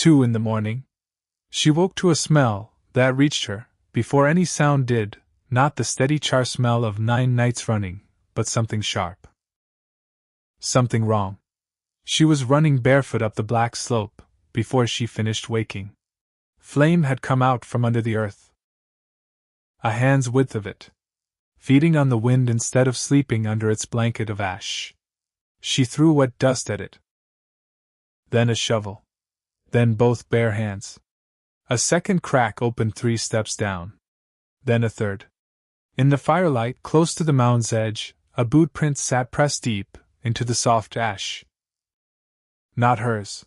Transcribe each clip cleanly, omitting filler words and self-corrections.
2 in the morning. She woke to a smell that reached her, before any sound did, not the steady char smell of 9 nights running, but something sharp. Something wrong. She was running barefoot up the black slope, before she finished waking. Flame had come out from under the earth. A hand's width of it. Feeding on the wind instead of sleeping under its blanket of ash. She threw wet dust at it. Then a shovel. Then both bare hands. A second crack opened 3 steps down. Then a third. In the firelight, close to the mound's edge, a boot print sat pressed deep into the soft ash. Not hers.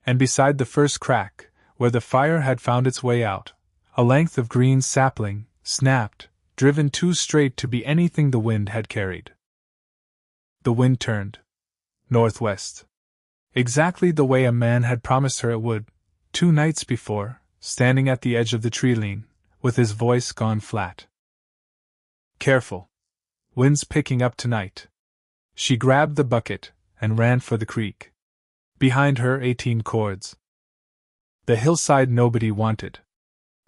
And beside the first crack, where the fire had found its way out, a length of green sapling, snapped, driven too straight to be anything the wind had carried. The wind turned. Northwest. Exactly the way a man had promised her it would, 2 nights before, standing at the edge of the tree-line, with his voice gone flat. Careful. Wind's picking up tonight. She grabbed the bucket and ran for the creek. Behind her 18 cords. The hillside nobody wanted.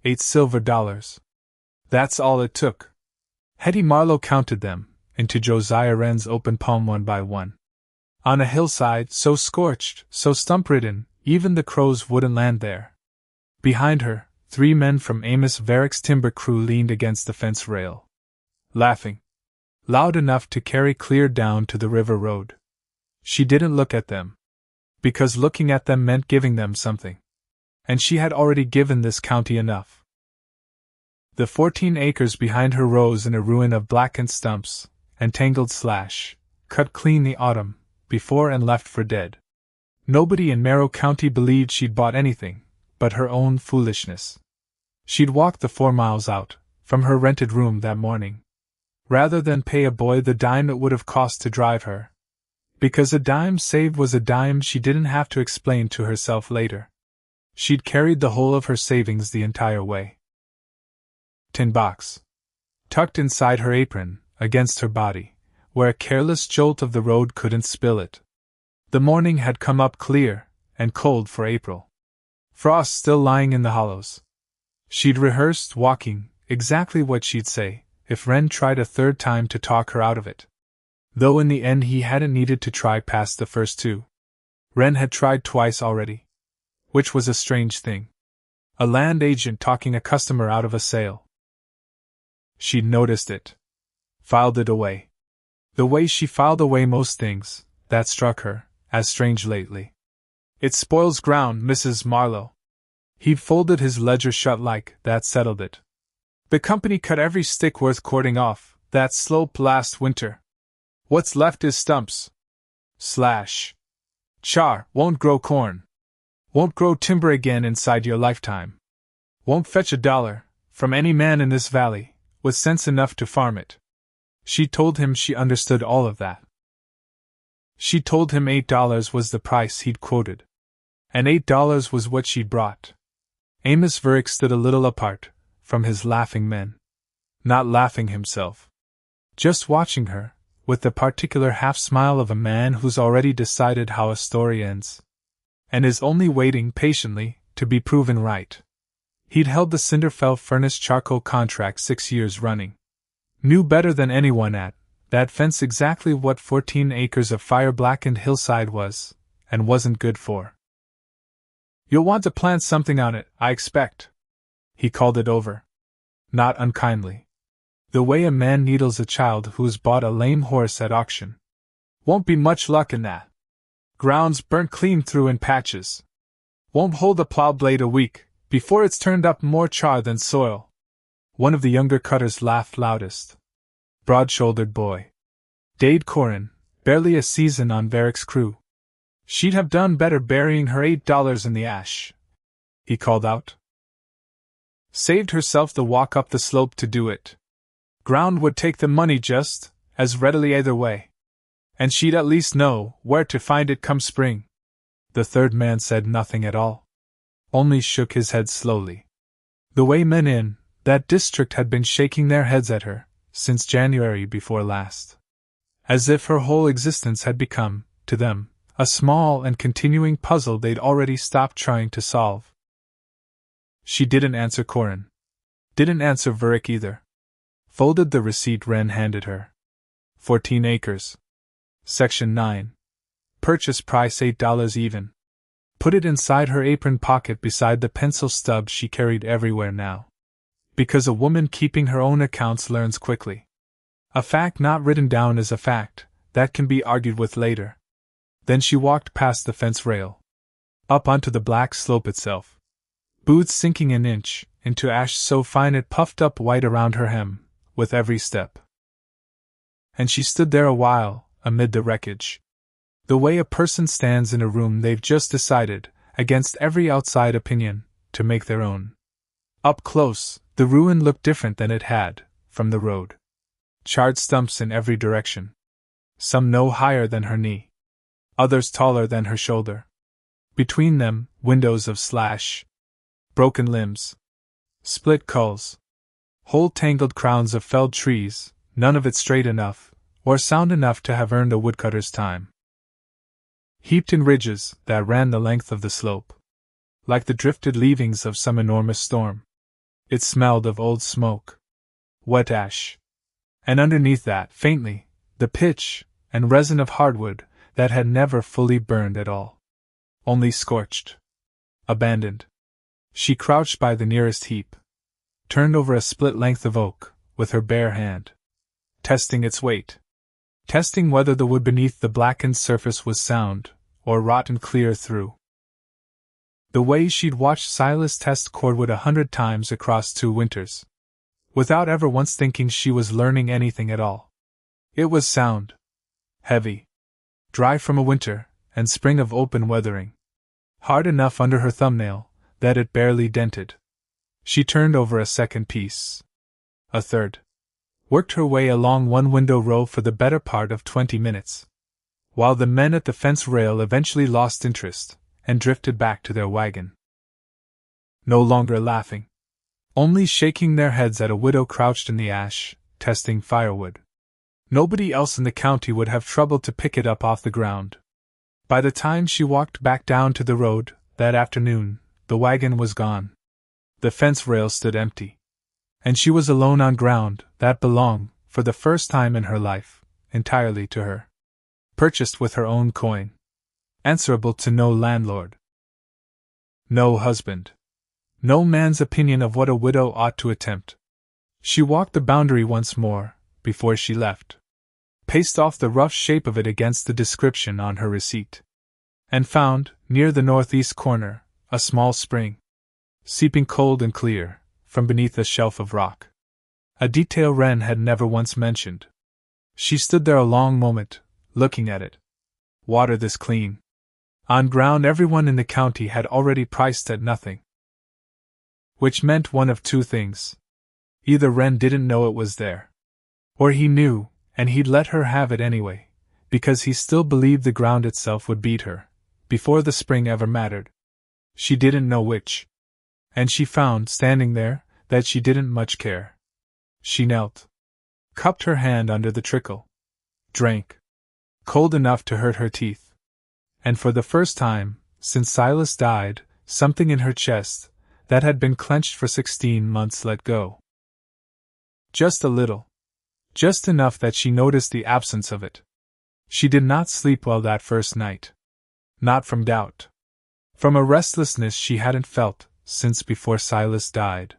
8 silver dollars. That's all it took. Hetty Marlow counted them into Josiah Wren's open palm one by one. On a hillside so scorched, so stump-ridden, even the crows wouldn't land there. Behind her, 3 men from Amos Varick's timber crew leaned against the fence rail. Laughing. Loud enough to carry clear down to the river road. She didn't look at them. Because looking at them meant giving them something. And she had already given this county enough. The 14 acres behind her rose in a ruin of blackened stumps, and tangled slash, cut clean the autumn, before and left for dead. Nobody in Marrow County believed she'd bought anything, but her own foolishness. She'd walked the 4 miles out, from her rented room that morning, rather than pay a boy the dime it would have cost to drive her. Because a dime saved was a dime she didn't have to explain to herself later. She'd carried the whole of her savings the entire way. Tin box. Tucked inside her apron, against her body, where a careless jolt of the road couldn't spill it. The morning had come up clear and cold for April. Frost still lying in the hollows. She'd rehearsed walking, exactly what she'd say, if Wren tried a 3rd time to talk her out of it. Though in the end he hadn't needed to try past the first 2. Wren had tried twice already. Which was a strange thing. A land agent talking a customer out of a sale. She'd noticed it. Filed it away. The way she filed away most things, that struck her as strange lately. It spoils ground, Mrs. Marlow. He'd folded his ledger shut like that settled it. The company cut every stick worth cording off that slope last winter. What's left is stumps. Slash. Char won't grow corn. Won't grow timber again inside your lifetime. Won't fetch $1 from any man in this valley with sense enough to farm it. She told him she understood all of that. She told him $8 was the price he'd quoted. And $8 was what she'd brought. Amos Varick stood a little apart from his laughing men. Not laughing himself. Just watching her, with the particular half-smile of a man who's already decided how a story ends. And is only waiting patiently to be proven right. He'd held the Cinderfell furnace charcoal contract 6 years running. Knew better than anyone at that fence exactly what 14 acres of fire-blackened hillside was, and wasn't good for. You'll want to plant something on it, I expect. He called it over. Not unkindly. The way a man needles a child who's bought a lame horse at auction. Won't be much luck in that. Ground's burnt clean through in patches. Won't hold a plow blade a week before it's turned up more char than soil. One of the younger cutters laughed loudest. Broad-shouldered boy. Dade Corin, barely a season on Varick's crew. She'd have done better burying her $8 in the ash, he called out. Saved herself the walk up the slope to do it. Ground would take the money just as readily either way. And she'd at least know where to find it come spring. The 3rd man said nothing at all. Only shook his head slowly. The way men in that district had been shaking their heads at her since January before last. As if her whole existence had become, to them, A small and continuing puzzle they'd already stopped trying to solve. She didn't answer Corin. Didn't answer Verick either. Folded the receipt Wren handed her. 14 acres. Section 9. Purchase price $8 even. Put it inside her apron pocket beside the pencil stub she carried everywhere now. Because a woman keeping her own accounts learns quickly. A fact not written down is a fact that can be argued with later. Then she walked past the fence rail. Up onto the black slope itself. Boots sinking an inch into ash so fine it puffed up white around her hem, with every step. And she stood there a while, amid the wreckage. The way a person stands in a room they've just decided, against every outside opinion, to make their own. Up close, the ruin looked different than it had, from the road. Charred stumps in every direction. Some no higher than her knee. Others taller than her shoulder. Between them, windows of slash. Broken limbs. Split culls. Whole tangled crowns of felled trees, none of it straight enough, or sound enough to have earned a woodcutter's time. Heaped in ridges that ran the length of the slope. Like the drifted leavings of some enormous storm. It smelled of old smoke. Wet ash. And underneath that, faintly, the pitch and resin of hardwood that had never fully burned at all. Only scorched. Abandoned. She crouched by the nearest heap. Turned over a split length of oak, with her bare hand. Testing its weight. Testing whether the wood beneath the blackened surface was sound, or rotten clear through. The way she'd watched Silas test cordwood 100 times across 2 winters. Without ever once thinking she was learning anything at all. It was sound. Heavy. Dry from a winter, and spring of open weathering. Hard enough under her thumbnail, that it barely dented. She turned over a second piece. A third. Worked her way along one window row for the better part of 20 minutes. While the men at the fence rail eventually lost interest, and drifted back to their wagon. No longer laughing. Only shaking their heads at a widow crouched in the ash, testing firewood. Nobody else in the county would have troubled to pick it up off the ground. By the time she walked back down to the road, that afternoon, the wagon was gone. The fence rail stood empty. And she was alone on ground that belonged, for the first time in her life, entirely to her. Purchased with her own coin. Answerable to no landlord. No husband. No man's opinion of what a widow ought to attempt. She walked the boundary once more, before she left. Paced off the rough shape of it against the description on her receipt. And found, near the northeast corner, a small spring. Seeping cold and clear, from beneath a shelf of rock. A detail Wren had never once mentioned. She stood there a long moment, looking at it. Water this clean. On ground everyone in the county had already priced at nothing. Which meant one of 2 things. Either Wren didn't know it was there. Or he knew, and he'd let her have it anyway, because he still believed the ground itself would beat her, before the spring ever mattered. She didn't know which. And she found, standing there, that she didn't much care. She knelt. Cupped her hand under the trickle. Drank. Cold enough to hurt her teeth. And for the first time, since Silas died, something in her chest, that had been clenched for 16 months let go. Just a little. Just enough that she noticed the absence of it. She did not sleep well that first night. Not from doubt. From a restlessness she hadn't felt since before Silas died.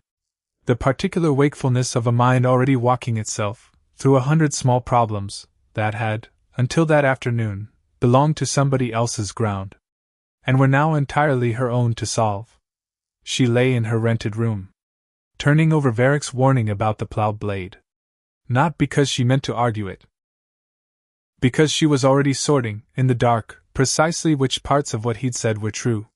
The particular wakefulness of a mind already walking itself through 100 small problems that had, until that afternoon, belonged to somebody else's ground, and were now entirely her own to solve. She lay in her rented room, turning over Verick's warning about the plow blade. Not because she meant to argue it. Because she was already sorting, in the dark, precisely which parts of what he'd said were true,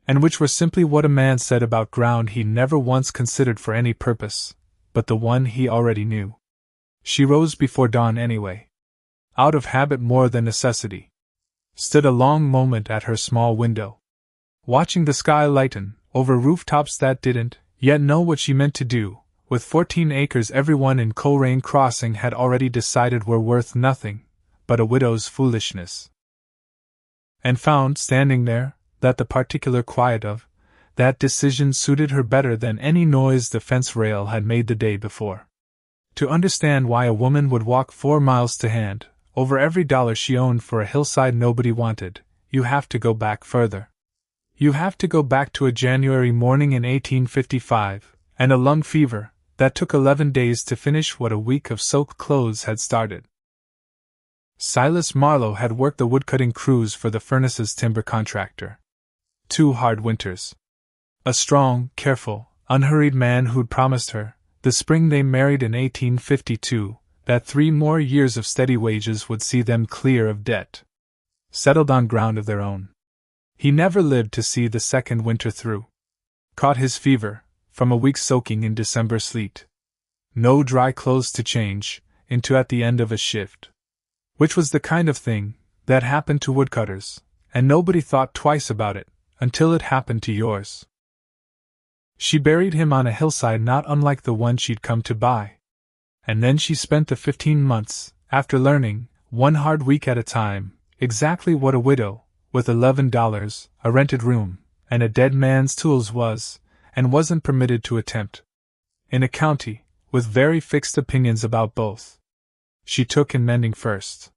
and which were simply what a man said about ground he never once considered for any purpose, but the one he already knew. She rose before dawn anyway. Out of habit more than necessity. Stood a long moment at her small window. Watching the sky lighten, over rooftops that didn't yet know what she meant to do, with 14 acres everyone in Coleraine Crossing had already decided were worth nothing, but a widow's foolishness. and found, standing there, that the particular quiet of that decision suited her better than any noise the fence rail had made the day before. To understand why a woman would walk 4 miles to hand, over every dollar she owned for a hillside nobody wanted, you have to go back further. You have to go back to a January morning in 1855, and a lung fever that took 11 days to finish what a week of soaked clothes had started. Silas Marlow had worked the woodcutting crews for the furnace's timber contractor. 2 hard winters. A strong, careful, unhurried man who'd promised her, the spring they married in 1852, that 3 more years of steady wages would see them clear of debt. Settled on ground of their own. He never lived to see the second winter through. Caught his fever, from a week's soaking in December sleet. No dry clothes to change into at the end of a shift. Which was the kind of thing that happened to woodcutters, and nobody thought twice about it, until it happened to yours. She buried him on a hillside not unlike the one she'd come to buy. And then she spent the 15 months, after learning, 1 hard week at a time, exactly what a widow, with $11, a rented room, and a dead man's tools was, and wasn't permitted to attempt. In a county, with very fixed opinions about both. She took in mending first.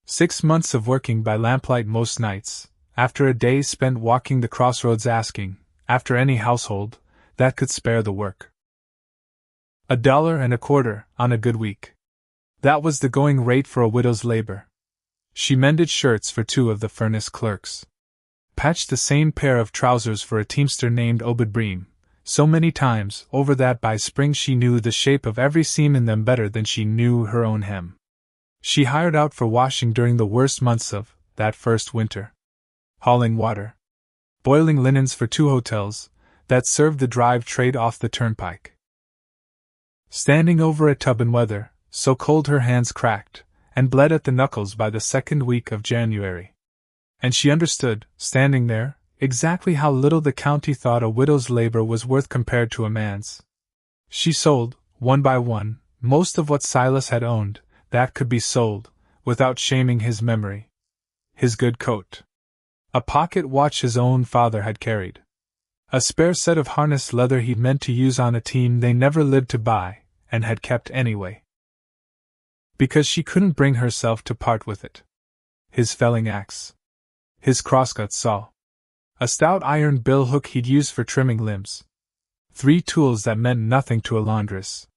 6 months of working by lamplight most nights, after a day spent walking the crossroads asking, after any household, that could spare the work. $1.25 on a good week. That was the going rate for a widow's labor. She mended shirts for 2 of the furnace clerks. Patched the same pair of trousers for a teamster named Obed Bream, so many times over that by spring she knew the shape of every seam in them better than she knew her own hem. She hired out for washing during the worst months of that first winter. Hauling water. Boiling linens for 2 hotels that served the drive trade off the turnpike. Standing over a tub in weather so cold her hands cracked and bled at the knuckles by the 2nd week of January. And she understood, standing there, exactly how little the county thought a widow's labor was worth compared to a man's. She sold, one by one, most of what Silas had owned, that could be sold, without shaming his memory. His good coat. A pocket watch his own father had carried. A spare set of harness leather he'd meant to use on a team they never lived to buy, and had kept anyway. Because she couldn't bring herself to part with it. His felling axe. His crosscut saw. A stout iron bill hook he'd use for trimming limbs. 3 tools that meant nothing to a laundress.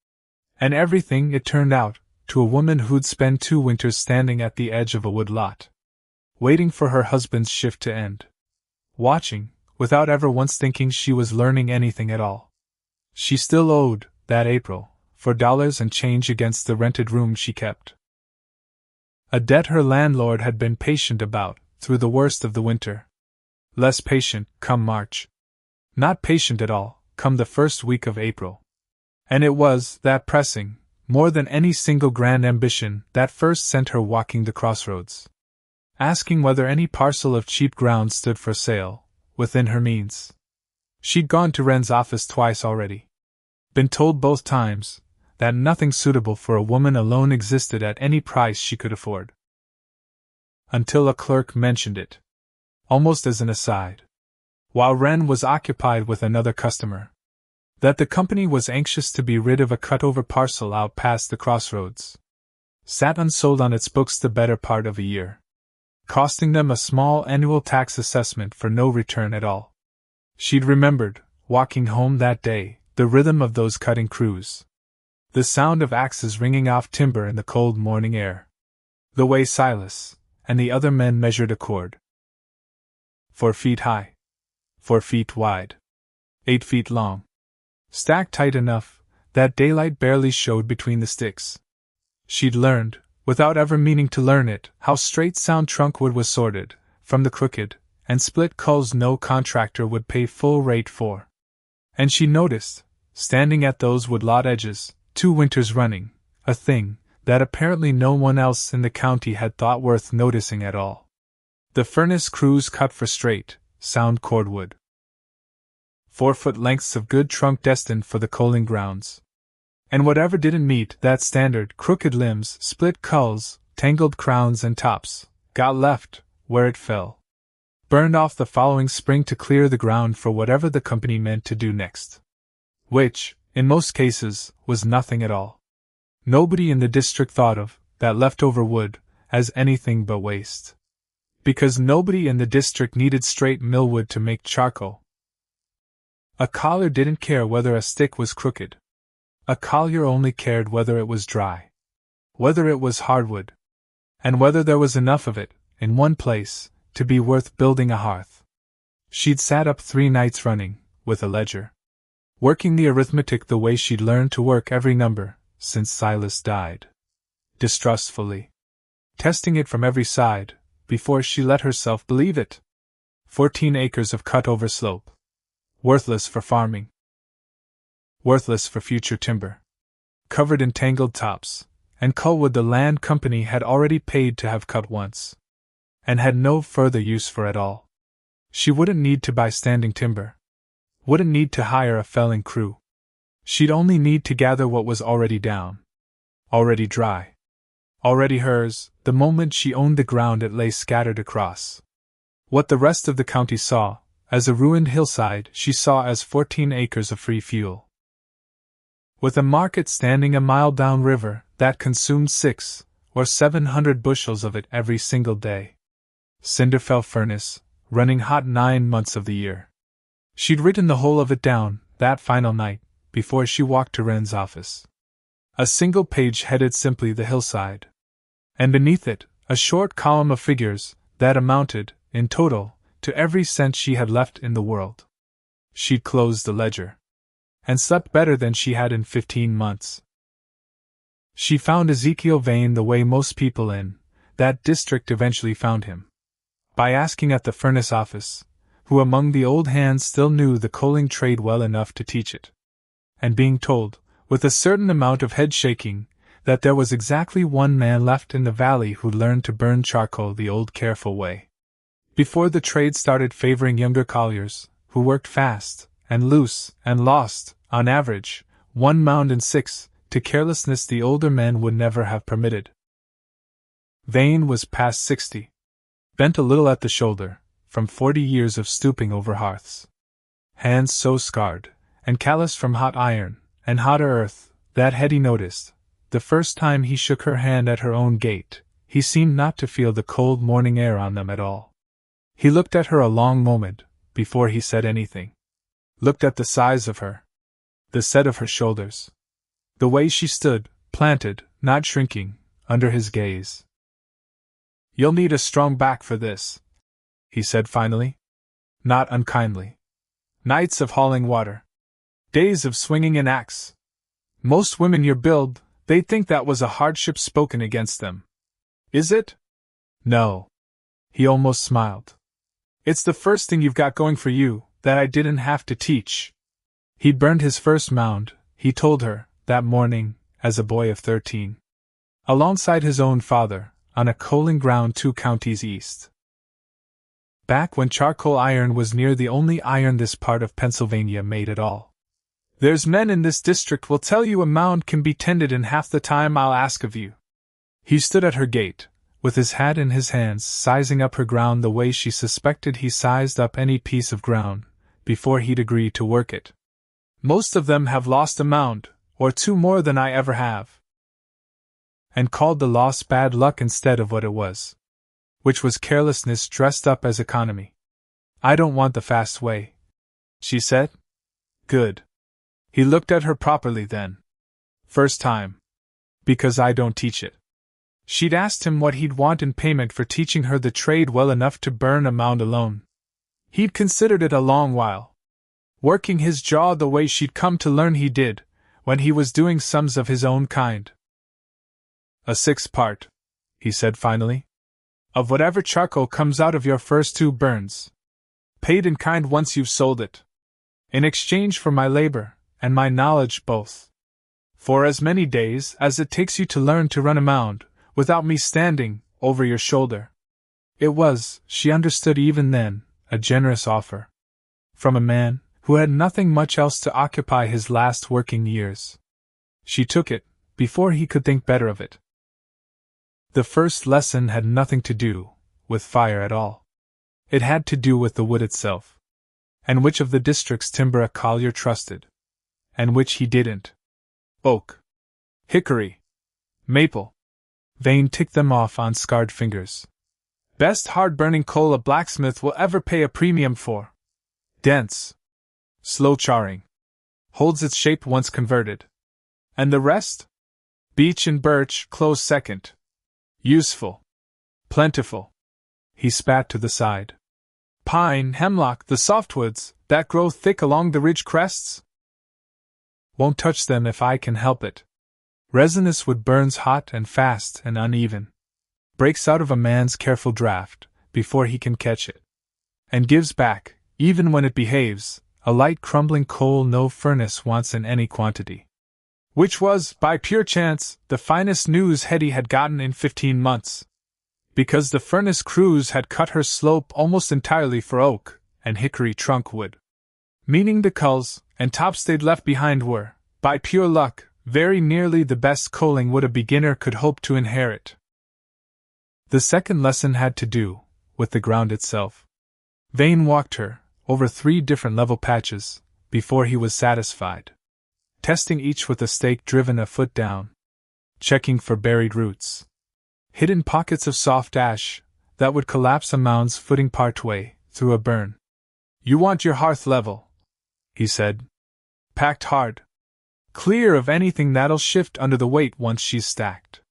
And everything, it turned out, to a woman who'd spend 2 winters standing at the edge of a wood lot. Waiting for her husband's shift to end. Watching, without ever once thinking she was learning anything at all. She still owed, that April, for dollars and change against the rented room she kept. A debt her landlord had been patient about, through the worst of the winter. Less patient, come March. Not patient at all, come the first week of April. And it was that pressing, more than any single grand ambition, that first sent her walking the crossroads. Asking whether any parcel of cheap ground stood for sale, within her means. She'd gone to Wren's office twice already. Been told both times that nothing suitable for a woman alone existed at any price she could afford. Until a clerk mentioned it. Almost as an aside. While Wren was occupied with another customer. That the company was anxious to be rid of a cut-over parcel out past the crossroads. Sat unsold on its books the better part of a year. Costing them a small annual tax assessment for no return at all. She'd remembered, walking home that day, the rhythm of those cutting crews. The sound of axes ringing off timber in the cold morning air. The way Silas and the other men measured a cord. 4 feet high. 4 feet wide. 8 feet long. Stacked tight enough that daylight barely showed between the sticks. She'd learned, without ever meaning to learn it, how straight sound trunkwood was sorted, from the crooked and split culls no contractor would pay full rate for. And she noticed, standing at those woodlot edges, 2 winters running, a thing that apparently no one else in the county had thought worth noticing at all. The furnace crews cut for straight, sound cordwood. 4-foot lengths of good trunk destined for the coaling grounds. And whatever didn't meet that standard, crooked limbs, split culls, tangled crowns and tops, got left where it fell. burned off the following spring to clear the ground for whatever the company meant to do next. Which, in most cases, was nothing at all. Nobody in the district thought of that leftover wood as anything but waste. Because nobody in the district needed straight millwood to make charcoal. A collier didn't care whether a stick was crooked. A collier only cared whether it was dry, whether it was hardwood, and whether there was enough of it, in one place, to be worth building a hearth. She'd sat up 3 nights running, with a ledger, working the arithmetic the way she'd learned to work every number since Silas died. Distrustfully. Testing it from every side, before she let herself believe it. 14 acres of cut-over slope. Worthless for farming. Worthless for future timber. Covered in tangled tops, and cullwood the land company had already paid to have cut once, and had no further use for at all. She wouldn't need to buy standing timber. Wouldn't need to hire a felling crew. She'd only need to gather what was already down. Already dry. Already hers, the moment she owned the ground it lay scattered across. What the rest of the county saw, as a ruined hillside, she saw as 14 acres of free fuel. With a market standing a mile downriver, that consumed 600 or 700 bushels of it every single day. Cinderfell furnace, running hot 9 months of the year. She'd written the whole of it down, that final night, before she walked to Wren's office. A single page headed simply the hillside. And beneath it, a short column of figures, that amounted, in total, to every cent she had left in the world. She'd closed the ledger. And slept better than she had in 15 months. She found Ezekiel Vane the way most people in that district eventually found him. By asking at the furnace office, who among the old hands still knew the coaling trade well enough to teach it. And being told, with a certain amount of head shaking, that there was exactly one man left in the valley who'd learned to burn charcoal the old careful way. Before the trade started favoring younger colliers, who worked fast, and loose, and lost, on average, 1 mound in 6, to carelessness the older men would never have permitted. Vane was past 60. Bent a little at the shoulder, from 40 years of stooping over hearths. Hands so scarred, and calloused from hot iron, and hotter earth, that Hetty noticed, the first time he shook her hand at her own gate, he seemed not to feel the cold morning air on them at all. He looked at her a long moment, before he said anything. Looked at the size of her. The set of her shoulders. The way she stood, planted, not shrinking, under his gaze. "You'll need a strong back for this," he said finally. Not unkindly. "Nights of hauling water. Days of swinging an axe. Most women your build, they'd think that was a hardship spoken against them. Is it?" "No." He almost smiled. "It's the first thing you've got going for you, that I didn't have to teach." He'd burned his first mound, he told her, that morning, as a boy of 13. Alongside his own father, on a coaling ground 2 counties east. Back when charcoal iron was near the only iron this part of Pennsylvania made at all. "There's men in this district will tell you a mound can be tended in half the time I'll ask of you." He stood at her gate, with his hat in his hands, sizing up her ground the way she suspected he sized up any piece of ground, before he'd agree to work it. "Most of them have lost a mound, or 2 more than I ever have." And called the loss bad luck instead of what it was. Which was carelessness dressed up as economy. "I don't want the fast way," she said. "Good." He looked at her properly then. "First time. Because I don't teach it." She'd asked him what he'd want in payment for teaching her the trade well enough to burn a mound alone. He'd considered it a long while. Working his jaw the way she'd come to learn he did, when he was doing sums of his own kind. "A 6th part," he said finally, "of whatever charcoal comes out of your first 2 burns. Paid in kind once you've sold it. In exchange for my labor, and my knowledge both. For as many days as it takes you to learn to run a mound, without me standing over your shoulder." It was, she understood even then, a generous offer. From a man who had nothing much else to occupy his last working years. She took it, before he could think better of it. The first lesson had nothing to do with fire at all. It had to do with the wood itself. And which of the district's timber a collier trusted, and which he didn't. Oak, hickory, maple. Vane ticked them off on scarred fingers. Best hard-burning coal a blacksmith will ever pay a premium for. Dense. Slow charring. Holds its shape once converted. And the rest? Beech and birch, close second. Useful. Plentiful. He spat to the side. Pine, hemlock, the softwoods, that grow thick along the ridge crests? Won't touch them if I can help it. Resinous wood burns hot and fast and uneven. Breaks out of a man's careful draft, before he can catch it. And gives back, even when it behaves, a light crumbling coal no furnace wants in any quantity. Which was, by pure chance, the finest news Hetty had gotten in 15 months. Because the furnace crews had cut her slope almost entirely for oak and hickory trunk wood. Meaning the culls and tops they'd left behind were, by pure luck, very nearly the best coaling wood a beginner could hope to inherit. The second lesson had to do with the ground itself. Vane walked her over 3 different level patches before he was satisfied, testing each with a stake driven a foot down, checking for buried roots, hidden pockets of soft ash that would collapse a mound's footing partway through a burn. You want your hearth level, he said. Packed hard. Clear of anything that'll shift under the weight once she's stacked.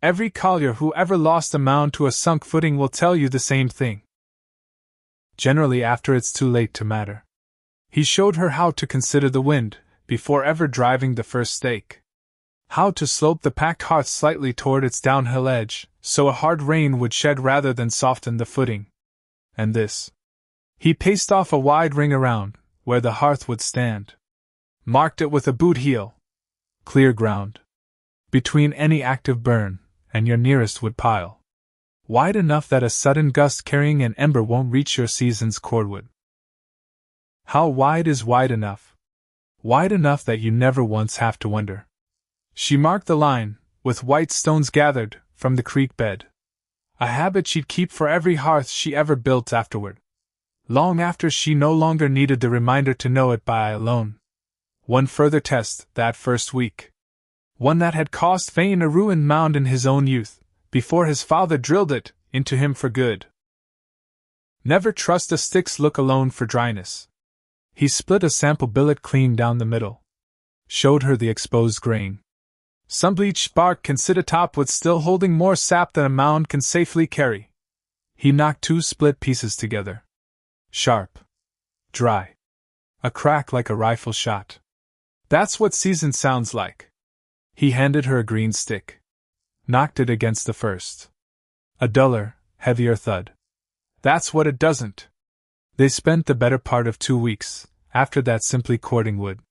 Every collier who ever lost a mound to a sunk footing will tell you the same thing. Generally after it's too late to matter. He showed her how to consider the wind before ever driving the first stake. How to slope the packed hearth slightly toward its downhill edge, so a hard rain would shed rather than soften the footing. And this. He paced off a wide ring around, where the hearth would stand. Marked it with a boot heel. Clear ground. Between any active burn and your nearest wood pile. Wide enough that a sudden gust carrying an ember won't reach your season's cordwood. How wide is wide enough? Wide enough that you never once have to wonder. She marked the line, with white stones gathered from the creek bed. A habit she'd keep for every hearth she ever built afterward. Long after she no longer needed the reminder to know it by alone. One further test, that first week. One that had cost Vane a ruined mound in his own youth, before his father drilled it into him for good. Never trust a stick's look alone for dryness. He split a sample billet clean down the middle. Showed her the exposed grain. Some bleached bark can sit atop with still holding more sap than a mound can safely carry. He knocked 2 split pieces together. Sharp. Dry. A crack like a rifle shot. That's what season sounds like. He handed her a green stick. Knocked it against the first. A duller, heavier thud. That's what it doesn't. They spent the better part of 2 weeks, after that simply cording wood.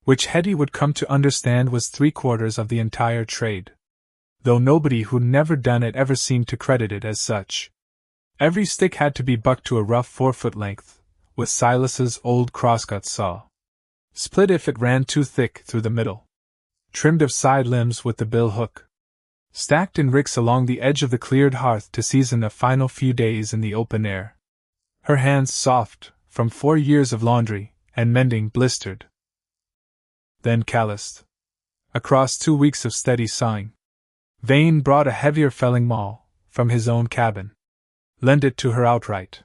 Which Hetty would come to understand was 3/4 of the entire trade. Though nobody who'd never done it ever seemed to credit it as such. Every stick had to be bucked to a rough 4-foot length, with Silas's old crosscut saw. Split if it ran too thick through the middle. Trimmed of side limbs with the bill hook. Stacked in ricks along the edge of the cleared hearth to season a final few days in the open air. Her hands soft, from 4 years of laundry and mending, blistered. Then calloused. Across 2 weeks of steady sawing. Vane brought a heavier felling maul from his own cabin. Lent it to her outright.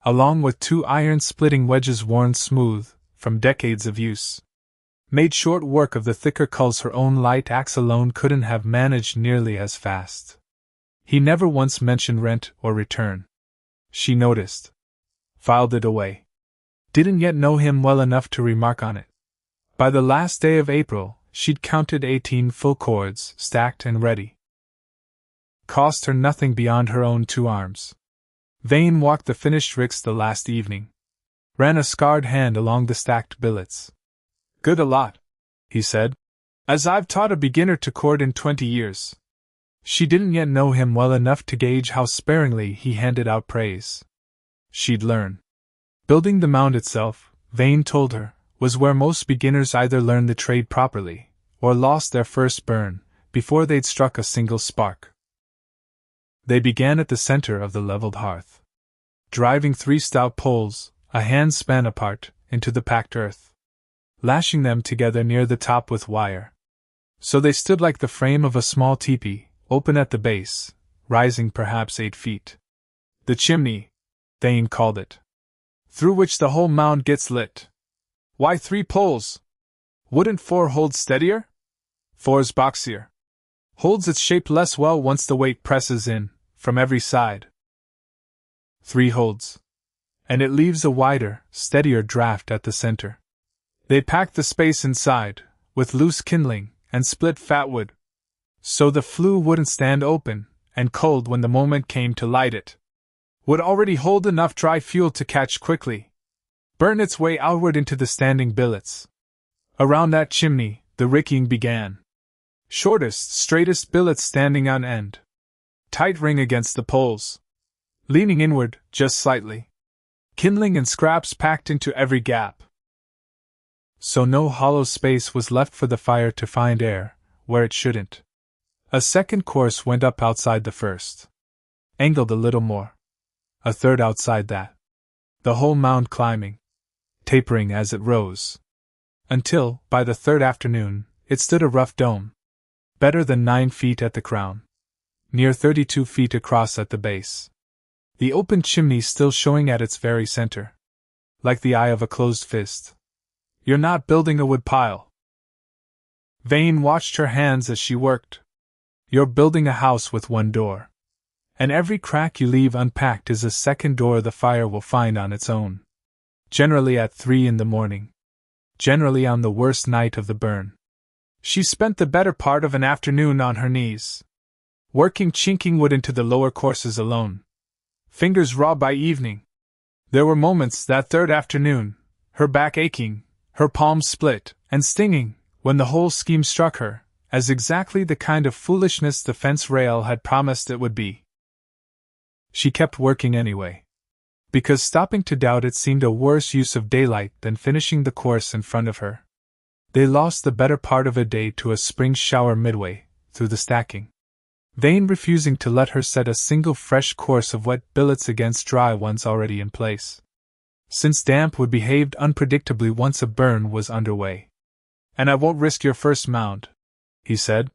Along with 2 iron-splitting wedges worn smooth from decades of use. Made short work of the thicker culls her own light axe alone couldn't have managed nearly as fast. He never once mentioned rent or return. She noticed. Filed it away. Didn't yet know him well enough to remark on it. By the last day of April, she'd counted 18 full cords, stacked and ready. Cost her nothing beyond her own 2 arms. Vane walked the finished ricks the last evening. Ran a scarred hand along the stacked billets. Good a lot, he said. As I've taught a beginner to cord in 20 years. She didn't yet know him well enough to gauge how sparingly he handed out praise. She'd learn. Building the mound itself, Vane told her, was where most beginners either learned the trade properly, or lost their first burn, before they'd struck a single spark. They began at the center of the leveled hearth. driving 3 stout poles, a handspan apart, into the packed earth, lashing them together near the top with wire. So they stood like the frame of a small teepee, open at the base, rising perhaps 8 feet. The chimney, Thane called it, through which the whole mound gets lit. Why 3 poles? Wouldn't 4 hold steadier? 4's boxier. Holds its shape less well once the weight presses in, from every side. 3 holds. And it leaves a wider, steadier draft at the center. They packed the space inside, with loose kindling, and split fat wood, so the flue wouldn't stand open and cold when the moment came to light it. Would already hold enough dry fuel to catch quickly, burn its way outward into the standing billets. Around that chimney, the rigging began. Shortest, straightest billets standing on end. Tight ring against the poles. Leaning inward, just slightly. Kindling and scraps packed into every gap. So no hollow space was left for the fire to find air, where it shouldn't. A second course went up outside the first. Angled a little more. A third outside that. The whole mound climbing. Tapering as it rose. Until, by the third afternoon, it stood a rough dome. Better than 9 feet at the crown. Near 32 feet across at the base. The open chimney still showing at its very center. Like the eye of a closed fist. You're not building a wood pile. Vane watched her hands as she worked. You're building a house with 1 door. And every crack you leave unpacked is a second door the fire will find on its own. Generally at 3 in the morning. Generally on the worst night of the burn. She spent the better part of an afternoon on her knees, working chinking wood into the lower courses alone. Fingers raw by evening. There were moments that third afternoon, her back aching, her palms split and stinging, when the whole scheme struck her as exactly the kind of foolishness the fence rail had promised it would be. She kept working anyway, because stopping to doubt it seemed a worse use of daylight than finishing the course in front of her. They lost the better part of a day to a spring shower midway through the stacking, Vane refusing to let her set a single fresh course of wet billets against dry ones already in place, since damp would behave unpredictably once a burn was underway. And I won't risk your first mound, he said,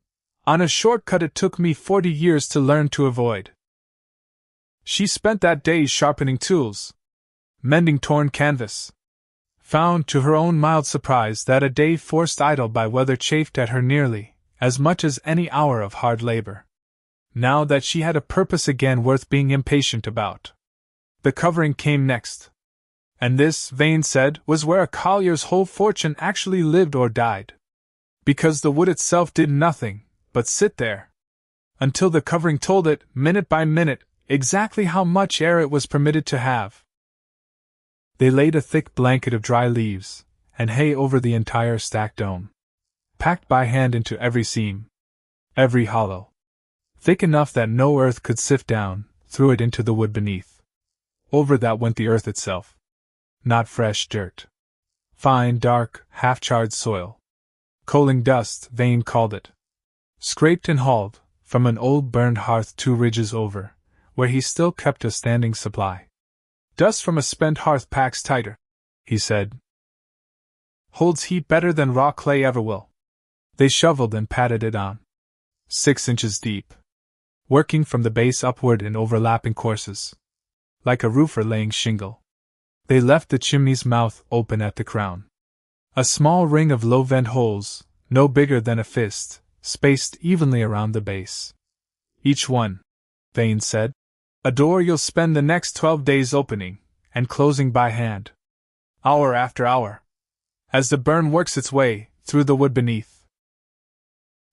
on a shortcut it took me 40 years to learn to avoid. She spent that day sharpening tools, mending torn canvas. Found to her own mild surprise that a day forced idle by weather chafed at her nearly as much as any hour of hard labor. Now that she had a purpose again worth being impatient about. The covering came next. And this, Vane said, was where a collier's whole fortune actually lived or died. Because the wood itself did nothing but sit there, until the covering told it, minute by minute, exactly how much air it was permitted to have. They laid a thick blanket of dry leaves and hay over the entire stacked dome, packed by hand into every seam, every hollow, thick enough that no earth could sift down through it into the wood beneath. Over that went the earth itself. Not fresh dirt. Fine, dark, half-charred soil. Coaling dust, Vane called it. Scraped and hauled from an old burned hearth 2 ridges over, where he still kept a standing supply. Dust from a spent hearth packs tighter, he said. Holds heat better than raw clay ever will. They shoveled and patted it on. 6 inches deep. Working from the base upward in overlapping courses. Like a roofer laying shingle. They left the chimney's mouth open at the crown. A small ring of low vent holes, no bigger than a fist, spaced evenly around the base. Each one, Vane said, a door you'll spend the next 12 days opening and closing by hand, hour after hour, as the burn works its way through the wood beneath.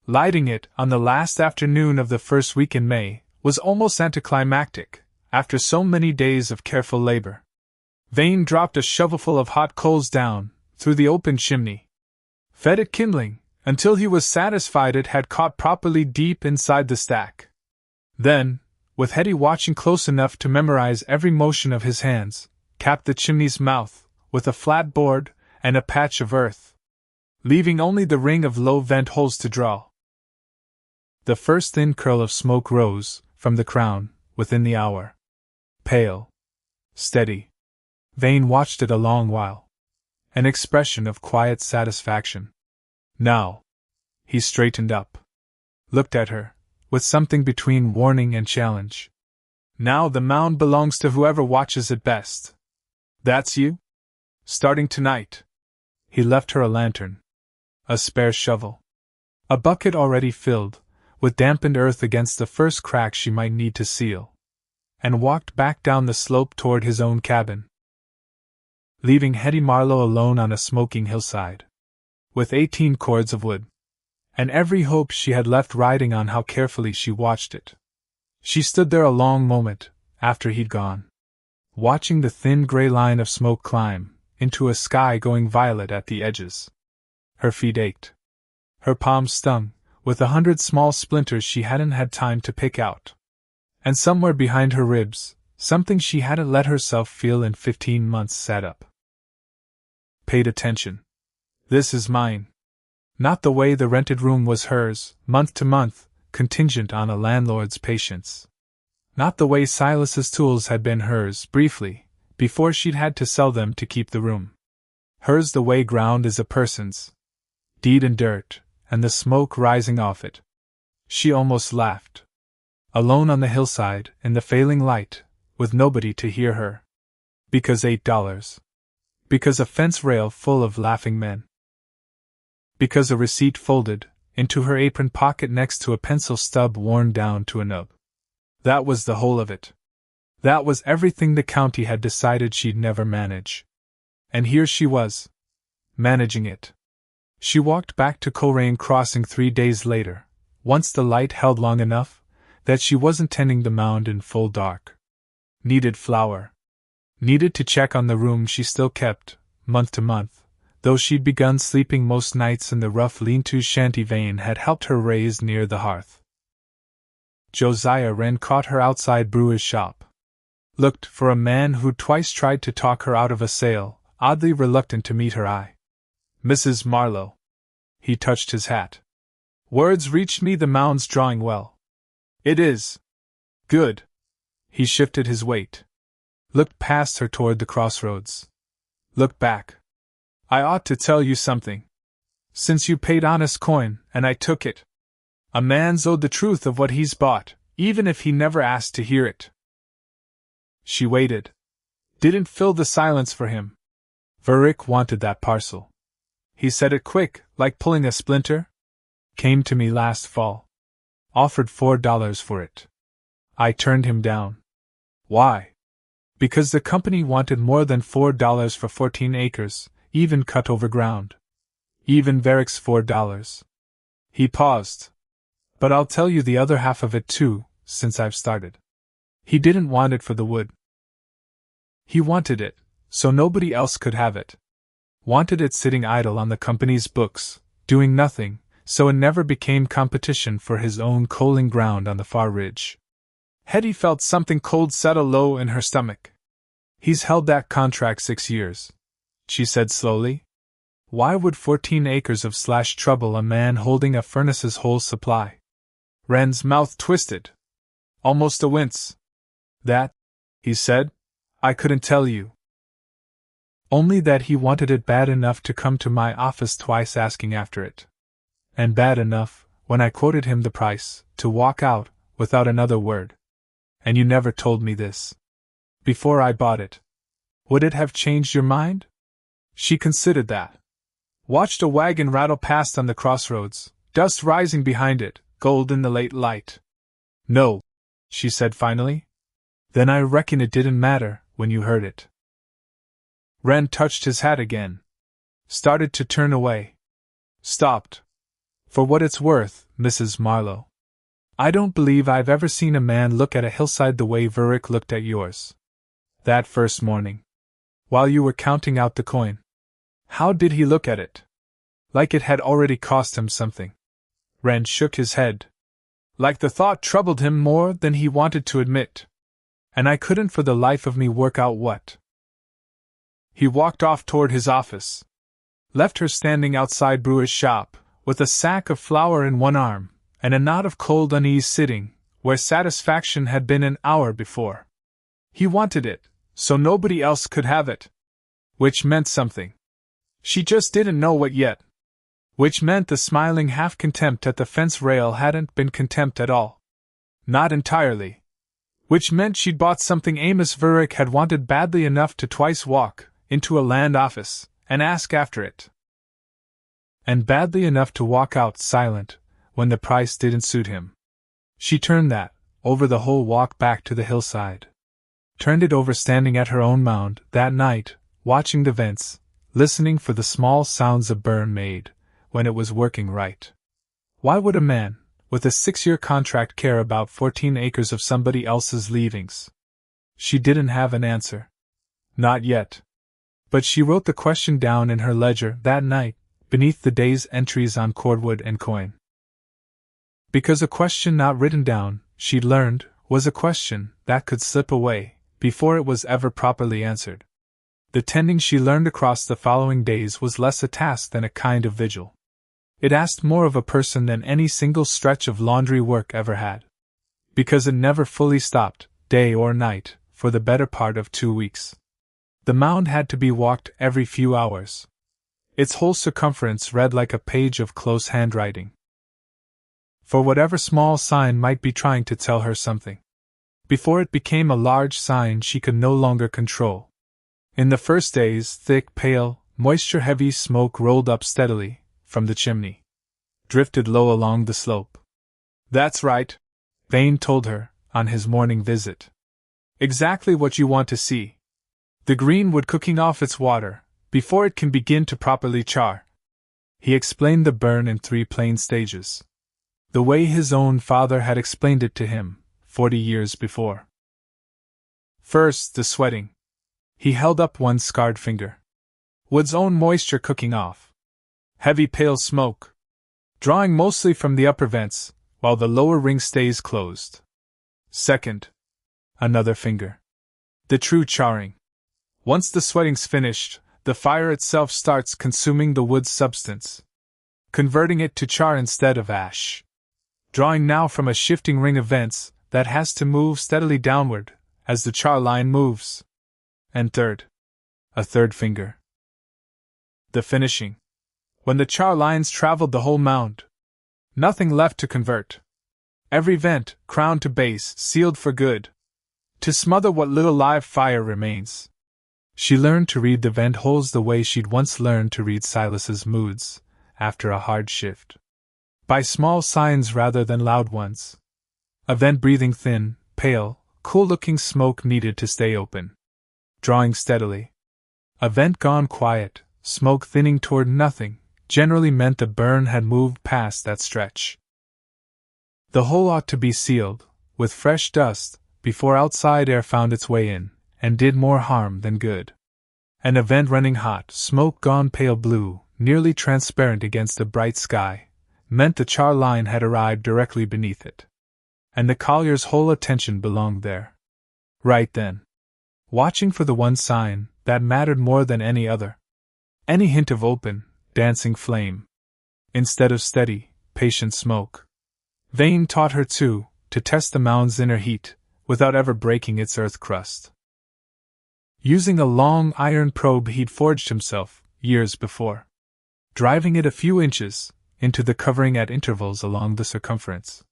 Lighting it on the last afternoon of the first week in May was almost anticlimactic, after so many days of careful labor. Vane dropped a shovelful of hot coals down through the open chimney, fed it kindling until he was satisfied it had caught properly deep inside the stack. Then, with Hetty watching close enough to memorize every motion of his hands, capped the chimney's mouth with a flat board and a patch of earth, leaving only the ring of low vent holes to draw. The first thin curl of smoke rose from the crown within the hour. Pale, Steady. Vane watched it a long while. An expression of quiet satisfaction. Now. He straightened up. Looked at her, with something between warning and challenge. Now the mound belongs to whoever watches it best. That's you? Starting tonight. He left her a lantern. A spare shovel. A bucket already filled, with dampened earth against the first crack she might need to seal. And walked back down the slope toward his own cabin. Leaving Hetty Marlow alone on a smoking hillside. With 18 cords of wood. And every hope she had left riding on how carefully she watched it. She stood there a long moment, after he'd gone. Watching the thin gray line of smoke climb, into a sky going violet at the edges. Her feet ached. Her palms stung, with 100 small splinters she hadn't had time to pick out. And somewhere behind her ribs, something she hadn't let herself feel in 15 months sat up. Paid attention. This is mine. Not the way the rented room was hers, month to month, contingent on a landlord's patience. Not the way Silas's tools had been hers, briefly, before she'd had to sell them to keep the room. Hers the way ground is a person's. Deed and dirt, and the smoke rising off it. She almost laughed. Alone on the hillside, in the failing light, with nobody to hear her. Because $8. Because a fence rail full of laughing men. Because a receipt folded into her apron pocket next to a pencil stub worn down to a nub. That was the whole of it. That was everything the county had decided she'd never manage. And here she was. Managing it. She walked back to Coleraine Crossing 3 days later, once the light held long enough, that she wasn't tending the mound in full dark. Needed flour. Needed to check on the room she still kept, month to month, though she'd begun sleeping most nights in the rough lean-to shanty Vane had helped her raise near the hearth. Josiah Wren caught her outside Brewer's shop. Looked for a man who'd twice tried to talk her out of a sale, oddly reluctant to meet her eye. Mrs. Marlow. He touched his hat. Words reached me, the mound's drawing well. It is. Good. He shifted his weight. Looked past her toward the crossroads. Looked back. I ought to tell you something. Since you paid honest coin, and I took it. A man's owed the truth of what he's bought, even if he never asked to hear it. She waited. Didn't fill the silence for him. Verick wanted that parcel. He said it quick, like pulling a splinter. Came to me last fall. Offered $4 for it. I turned him down. Why? Because the company wanted more than $4 for 14 acres, even cut over ground. Even Verick's $4. He paused. But I'll tell you the other half of it too, since I've started. He didn't want it for the wood. He wanted it, so nobody else could have it. Wanted it sitting idle on the company's books, doing nothing, so it never became competition for his own coaling ground on the far ridge. Hetty felt something cold settle low in her stomach. He's held that contract 6 years, she said slowly. Why would 14 acres of slash trouble a man holding a furnace's whole supply? Wren's mouth twisted. Almost a wince. That, he said, I couldn't tell you. Only that he wanted it bad enough to come to my office twice asking after it. And bad enough, when I quoted him the price, to walk out, without another word. And you never told me this. Before I bought it. Would it have changed your mind? She considered that. Watched a wagon rattle past on the crossroads, dust rising behind it, gold in the late light. No, she said finally. Then I reckon it didn't matter, when you heard it. Wren touched his hat again. Started to turn away. Stopped. For what it's worth, Mrs. Marlow. I don't believe I've ever seen a man look at a hillside the way Verick looked at yours. That first morning. While you were counting out the coin. How did he look at it? Like it had already cost him something. Wren shook his head. Like the thought troubled him more than he wanted to admit. And I couldn't for the life of me work out what. He walked off toward his office. Left her standing outside Brewer's shop, with a sack of flour in one arm, and a knot of cold unease sitting, where satisfaction had been an hour before. He wanted it, so nobody else could have it. Which meant something. She just didn't know what yet. Which meant the smiling half-contempt at the fence rail hadn't been contempt at all. Not entirely. Which meant she'd bought something Amos Vurick had wanted badly enough to twice walk into a land office and ask after it. And badly enough to walk out silent when the price didn't suit him. She turned that over the whole walk back to the hillside. Turned it over standing at her own mound that night, watching the vents, listening for the small sounds a burn made when it was working right. Why would a man with a 6-year contract care about 14 acres of somebody else's leavings? She didn't have an answer. Not yet. But she wrote the question down in her ledger that night, beneath the day's entries on cordwood and coin. Because a question not written down, she'd learned, was a question that could slip away before it was ever properly answered. The tending she learned across the following days was less a task than a kind of vigil. It asked more of a person than any single stretch of laundry work ever had. Because it never fully stopped, day or night, for the better part of 2 weeks. The mound had to be walked every few hours. Its whole circumference read like a page of close handwriting. For whatever small sign might be trying to tell her something. Before it became a large sign she could no longer control. In the first days, thick, pale, moisture-heavy smoke rolled up steadily from the chimney. Drifted low along the slope. That's right, Vane told her, on his morning visit. Exactly what you want to see. The greenwood cooking off its water, before it can begin to properly char. He explained the burn in 3 plain stages. The way his own father had explained it to him, 40 years before. First, the sweating. He held up one scarred finger. Wood's own moisture cooking off. Heavy pale smoke. Drawing mostly from the upper vents, while the lower ring stays closed. Second. Another finger. The true charring. Once the sweating's finished, the fire itself starts consuming the wood's substance. Converting it to char instead of ash. Drawing now from a shifting ring of vents that has to move steadily downward as the char line moves. And third. A third finger. The finishing. When the char lines traveled the whole mound. Nothing left to convert. Every vent, crown to base, sealed for good. To smother what little live fire remains. She learned to read the vent holes the way she'd once learned to read Silas's moods, after a hard shift. By small signs rather than loud ones. A vent breathing thin, pale, cool-looking smoke needed to stay open. Drawing steadily. A vent gone quiet, smoke thinning toward nothing, generally meant the burn had moved past that stretch. The hole ought to be sealed, with fresh dust, before outside air found its way in, and did more harm than good. An vent running hot, smoke gone pale blue, nearly transparent against a bright sky, meant the char line had arrived directly beneath it. And the collier's whole attention belonged there. Right then. Watching for the one sign that mattered more than any other. Any hint of open, dancing flame. Instead of steady, patient smoke. Vane taught her, too, to test the mound's inner heat, without ever breaking its earth crust. Using a long iron probe he'd forged himself, years before. Driving it a few inches into the covering at intervals along the circumference.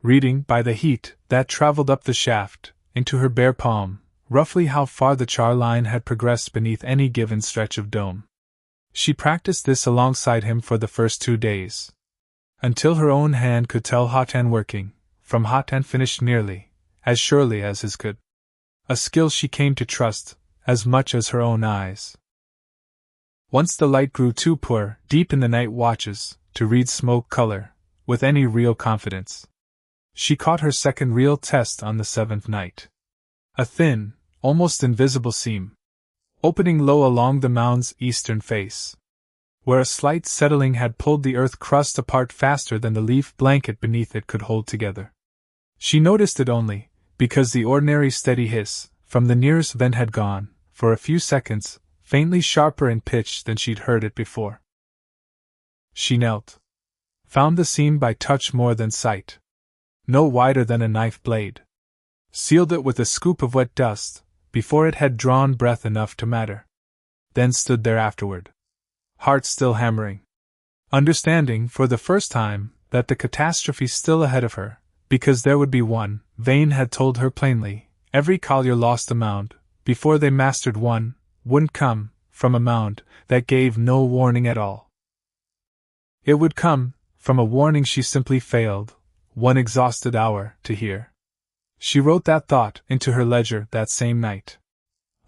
Reading, by the heat that traveled up the shaft, into her bare palm, roughly how far the char line had progressed beneath any given stretch of dome. She practiced this alongside him for the first 2 days. Until her own hand could tell hot and working, from hot and finished nearly, as surely as his could. A skill she came to trust, as much as her own eyes. Once the light grew too poor, deep in the night watches, to read smoke color, with any real confidence. She caught her second real test on the 7th night. A thin, almost invisible seam, opening low along the mound's eastern face, where a slight settling had pulled the earth crust apart faster than the leaf blanket beneath it could hold together. She noticed it only because the ordinary steady hiss from the nearest vent had gone, for a few seconds, faintly sharper in pitch than she'd heard it before. She knelt. Found the seam by touch more than sight. No wider than a knife blade. Sealed it with a scoop of wet dust, before it had drawn breath enough to matter. Then stood there afterward, heart still hammering, understanding for the first time that the catastrophe still ahead of her, because there would be one. Vane had told her plainly, every collier lost a mound, before they mastered one, wouldn't come from a mound that gave no warning at all. It would come from a warning she simply failed, one exhausted hour, to hear. She wrote that thought into her ledger that same night.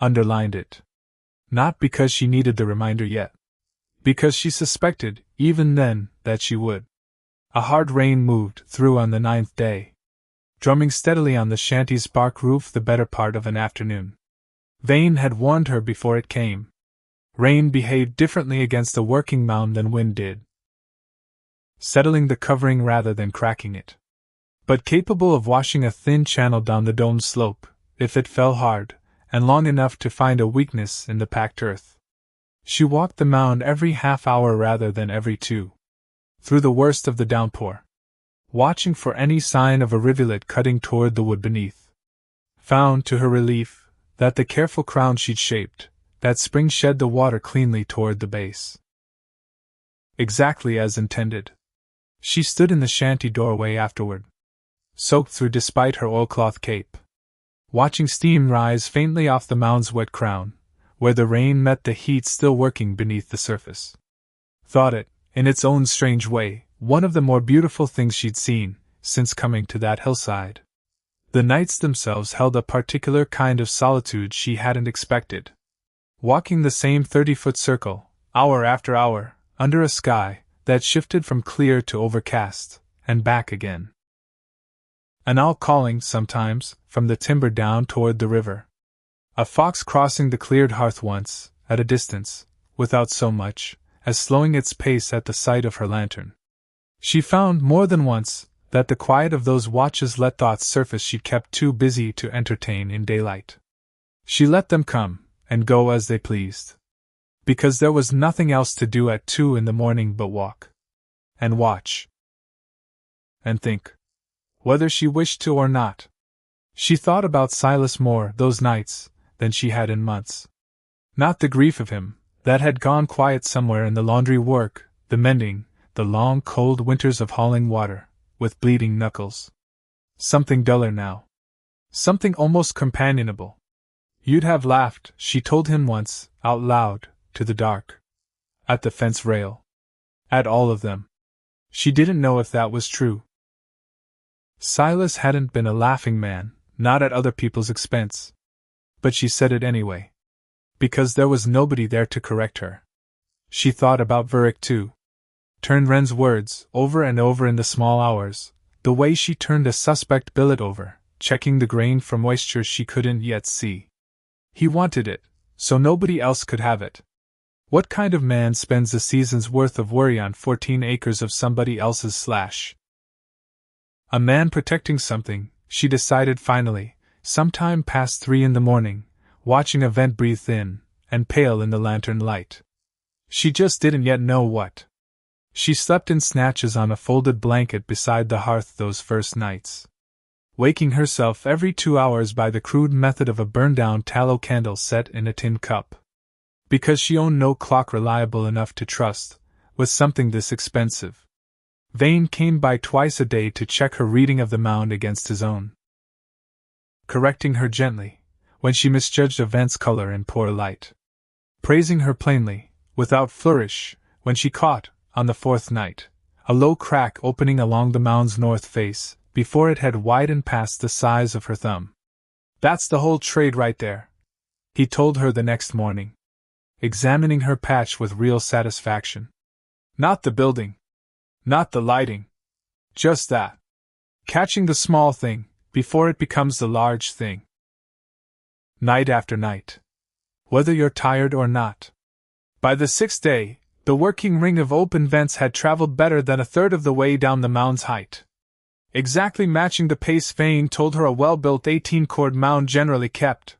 Underlined it. Not because she needed the reminder yet. Because she suspected, even then, that she would. A hard rain moved through on the 9th day, drumming steadily on the shanty's bark roof the better part of an afternoon. Vane had warned her before it came. Rain behaved differently against a working mound than wind did, settling the covering rather than cracking it, but capable of washing a thin channel down the domed slope, if it fell hard, and long enough to find a weakness in the packed earth. She walked the mound every half hour rather than every 2. Through the worst of the downpour, watching for any sign of a rivulet cutting toward the wood beneath. Found, to her relief, that the careful crown she'd shaped, that spring shed the water cleanly toward the base. Exactly as intended. She stood in the shanty doorway afterward, soaked through despite her oilcloth cape, watching steam rise faintly off the mound's wet crown, where the rain met the heat still working beneath the surface. Thought it, in its own strange way, one of the more beautiful things she'd seen since coming to that hillside. The nights themselves held a particular kind of solitude she hadn't expected. Walking the same 30-foot circle, hour after hour, under a sky that shifted from clear to overcast, and back again. An owl calling, sometimes, from the timber down toward the river. A fox crossing the cleared hearth once, at a distance, without so much as slowing its pace at the sight of her lantern. She found more than once that the quiet of those watches let thoughts surface she'd kept too busy to entertain in daylight. She let them come and go as they pleased, because there was nothing else to do at 2 in the morning but walk, and watch, and think, whether she wished to or not. She thought about Silas more those nights than she had in months. Not the grief of him, that had gone quiet somewhere in the laundry work, the mending, the long cold winters of hauling water, with bleeding knuckles. Something duller now. Something almost companionable. You'd have laughed, she told him once, out loud, to the dark. At the fence rail. At all of them. She didn't know if that was true. Silas hadn't been a laughing man, not at other people's expense. But she said it anyway. Because there was nobody there to correct her. She thought about Vurick too. Turned Wren's words over and over in the small hours, the way she turned a suspect billet over, checking the grain for moisture she couldn't yet see. He wanted it, so nobody else could have it. What kind of man spends a season's worth of worry on 14 acres of somebody else's slash? A man protecting something, she decided finally, sometime past 3 in the morning, watching a vent breathe thin and pale in the lantern light. She just didn't yet know what. She slept in snatches on a folded blanket beside the hearth those first nights, waking herself every 2 hours by the crude method of a burned-down tallow candle set in a tin cup. Because she owned no clock reliable enough to trust, with something this expensive. Vane came by twice a day to check her reading of the mound against his own, correcting her gently when she misjudged a vent's color in poor light, praising her plainly, without flourish, when she caught, on the 4th night, a low crack opening along the mound's north face, before it had widened past the size of her thumb. "That's the whole trade right there," he told her the next morning, examining her patch with real satisfaction. "Not the building. Not the lighting. Just that. Catching the small thing, before it becomes the large thing. Night after night. Whether you're tired or not. By the 6th day, the working ring of open vents had traveled better than a third of the way down the mound's height. Exactly matching the pace Vane told her a well-built 18-cord mound generally kept.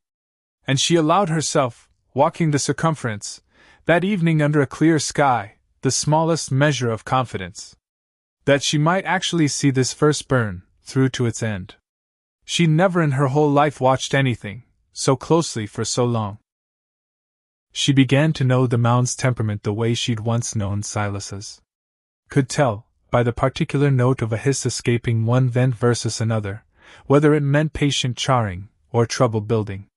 And she allowed herself, walking the circumference, that evening under a clear sky, the smallest measure of confidence. That she might actually see this first burn, through to its end. She'd never in her whole life watched anything, so closely for so long. She began to know the mound's temperament the way she'd once known Silas's. Could tell, by the particular note of a hiss escaping one vent versus another, whether it meant patient charring, or trouble building.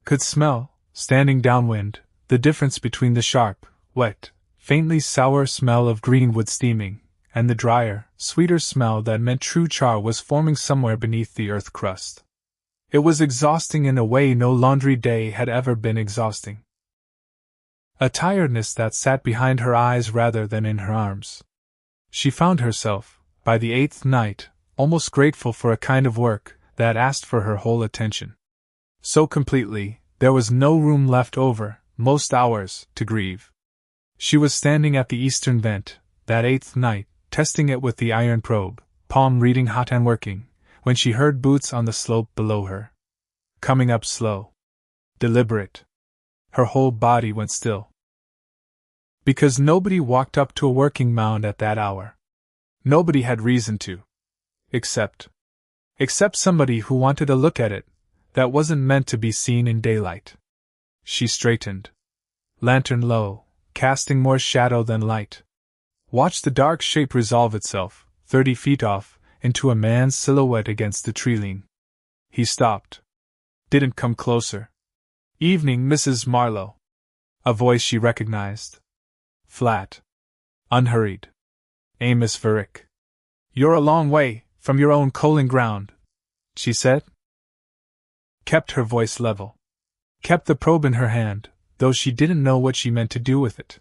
Could smell, standing downwind, the difference between the sharp, wet, faintly sour smell of greenwood steaming, and the drier, sweeter smell that meant true char was forming somewhere beneath the earth crust. It was exhausting in a way no laundry day had ever been exhausting. A tiredness that sat behind her eyes rather than in her arms. She found herself, by the 8th night, almost grateful for a kind of work that asked for her whole attention. So completely, there was no room left over, most hours, to grieve. She was standing at the eastern vent, that 8th night, testing it with the iron probe, palm reading hot and working, when she heard boots on the slope below her. Coming up slow. Deliberate. Her whole body went still. Because nobody walked up to a working mound at that hour. Nobody had reason to. Except somebody who wanted a look at it, that wasn't meant to be seen in daylight. She straightened. Lantern low, casting more shadow than light. Watched the dark shape resolve itself, 30 feet off, into a man's silhouette against the tree-line. He stopped. Didn't come closer. Evening, Mrs. Marlow. A voice she recognized. Flat. Unhurried. Amos Varick. You're a long way from your own coaling ground, she said. Kept her voice level. Kept the probe in her hand, though she didn't know what she meant to do with it.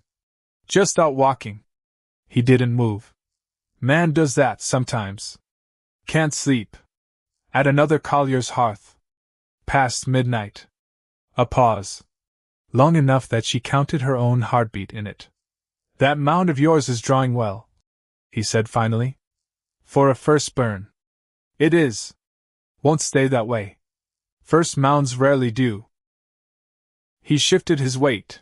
Just out walking. He didn't move. Man does that sometimes. Can't sleep. At another collier's hearth. Past midnight. A pause. Long enough that she counted her own heartbeat in it. That mound of yours is drawing well, he said finally. For a first burn. It is. Won't stay that way. First mounds rarely do. He shifted his weight.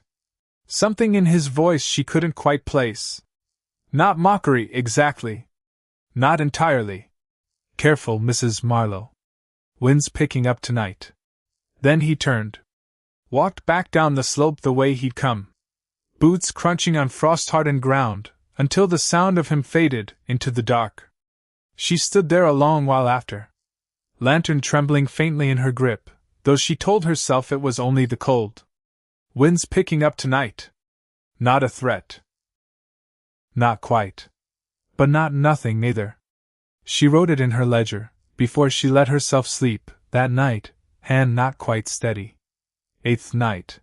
Something in his voice she couldn't quite place. Not mockery, exactly. Not entirely. Careful, Mrs. Marlow. Wind's picking up tonight. Then he turned. Walked back down the slope the way he'd come. Boots crunching on frost-hardened ground, until the sound of him faded into the dark. She stood there a long while after. Lantern trembling faintly in her grip, though she told herself it was only the cold. Wind's picking up tonight. Not a threat. Not quite. But not nothing neither. She wrote it in her ledger, before she let herself sleep, that night, hand not quite steady. 8th night.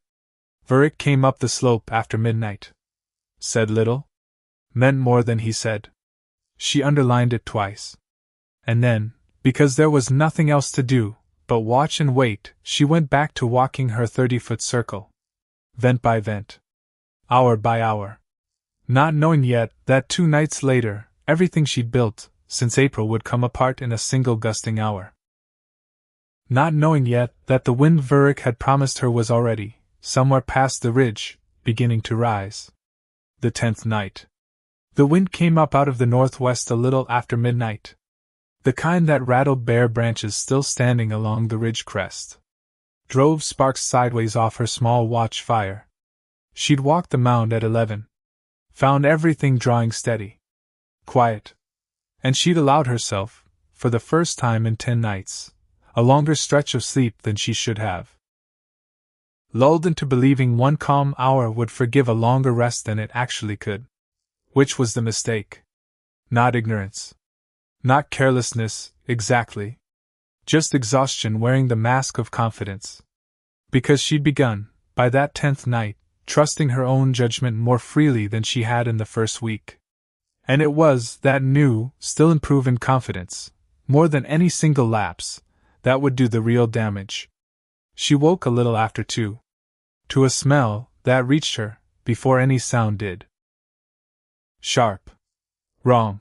Varick came up the slope after midnight. Said little. Meant more than he said. She underlined it twice. And then, because there was nothing else to do, but watch and wait, she went back to walking her 30-foot circle. Vent by vent. Hour by hour. Not knowing yet that 2 nights later, everything she'd built, since April, would come apart in a single gusting hour. Not knowing yet that the wind Varick had promised her was already, somewhere past the ridge, beginning to rise. The 10th night. The wind came up out of the northwest a little after midnight. The kind that rattled bare branches still standing along the ridge crest. Drove sparks sideways off her small watch fire. She'd walked the mound at 11. Found everything drawing steady. Quiet. And she'd allowed herself, for the first time in 10 nights, a longer stretch of sleep than she should have. Lulled into believing one calm hour would forgive a longer rest than it actually could. Which was the mistake. Not ignorance. Not carelessness, exactly. Just exhaustion wearing the mask of confidence. Because she'd begun, by that 10th night, trusting her own judgment more freely than she had in the first week. And it was that new, still unproven confidence, more than any single lapse, that would do the real damage. She woke a little after 2. To a smell that reached her, before any sound did. Sharp. Wrong.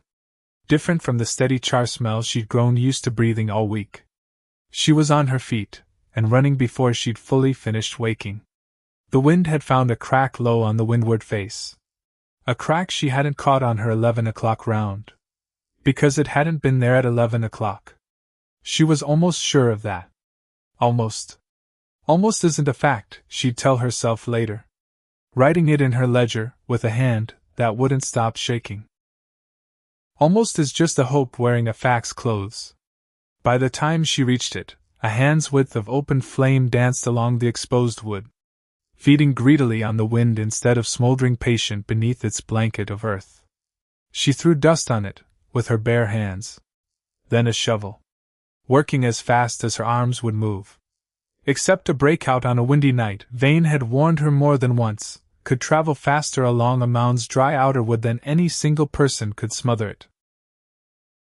Different from the steady char smell she'd grown used to breathing all week. She was on her feet, and running before she'd fully finished waking. The wind had found a crack low on the windward face. A crack she hadn't caught on her 11 o'clock round. Because it hadn't been there at 11 o'clock. She was almost sure of that. Almost. Almost isn't a fact, she'd tell herself later, writing it in her ledger with a hand that wouldn't stop shaking. Almost is just a hope wearing a fact's clothes. By the time she reached it, a hand's width of open flame danced along the exposed wood, feeding greedily on the wind instead of smoldering patient beneath its blanket of earth. She threw dust on it, with her bare hands. Then a shovel, working as fast as her arms would move. Except a breakout on a windy night, Vane had warned her more than once, could travel faster along a mound's dry outer wood than any single person could smother it.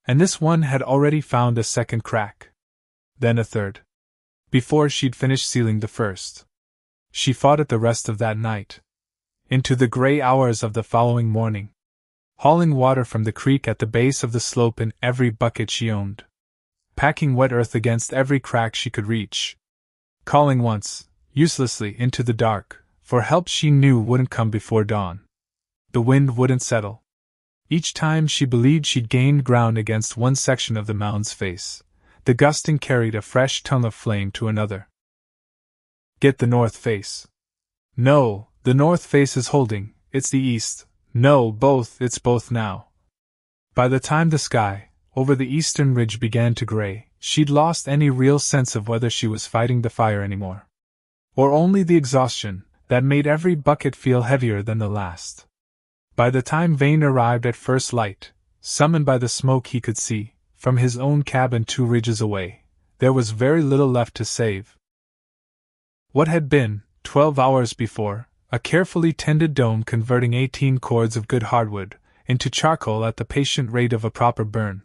And this one had already found a second crack. Then a third. Before she'd finished sealing the first. She fought it the rest of that night. Into the gray hours of the following morning, hauling water from the creek at the base of the slope in every bucket she owned, packing wet earth against every crack she could reach, calling once, uselessly, into the dark, for help she knew wouldn't come before dawn. The wind wouldn't settle. Each time she believed she'd gained ground against one section of the mound's face, the gusting carried a fresh tongue of flame to another. Get the north face. No, the north face is holding, it's the east. No, both, it's both now. By the time the sky, over the eastern ridge began to gray, she'd lost any real sense of whether she was fighting the fire anymore, or only the exhaustion that made every bucket feel heavier than the last. By the time Vane arrived at first light, summoned by the smoke he could see, from his own cabin 2 ridges away, there was very little left to save. What had been, 12 hours before, a carefully tended dome converting 18 cords of good hardwood into charcoal at the patient rate of a proper burn,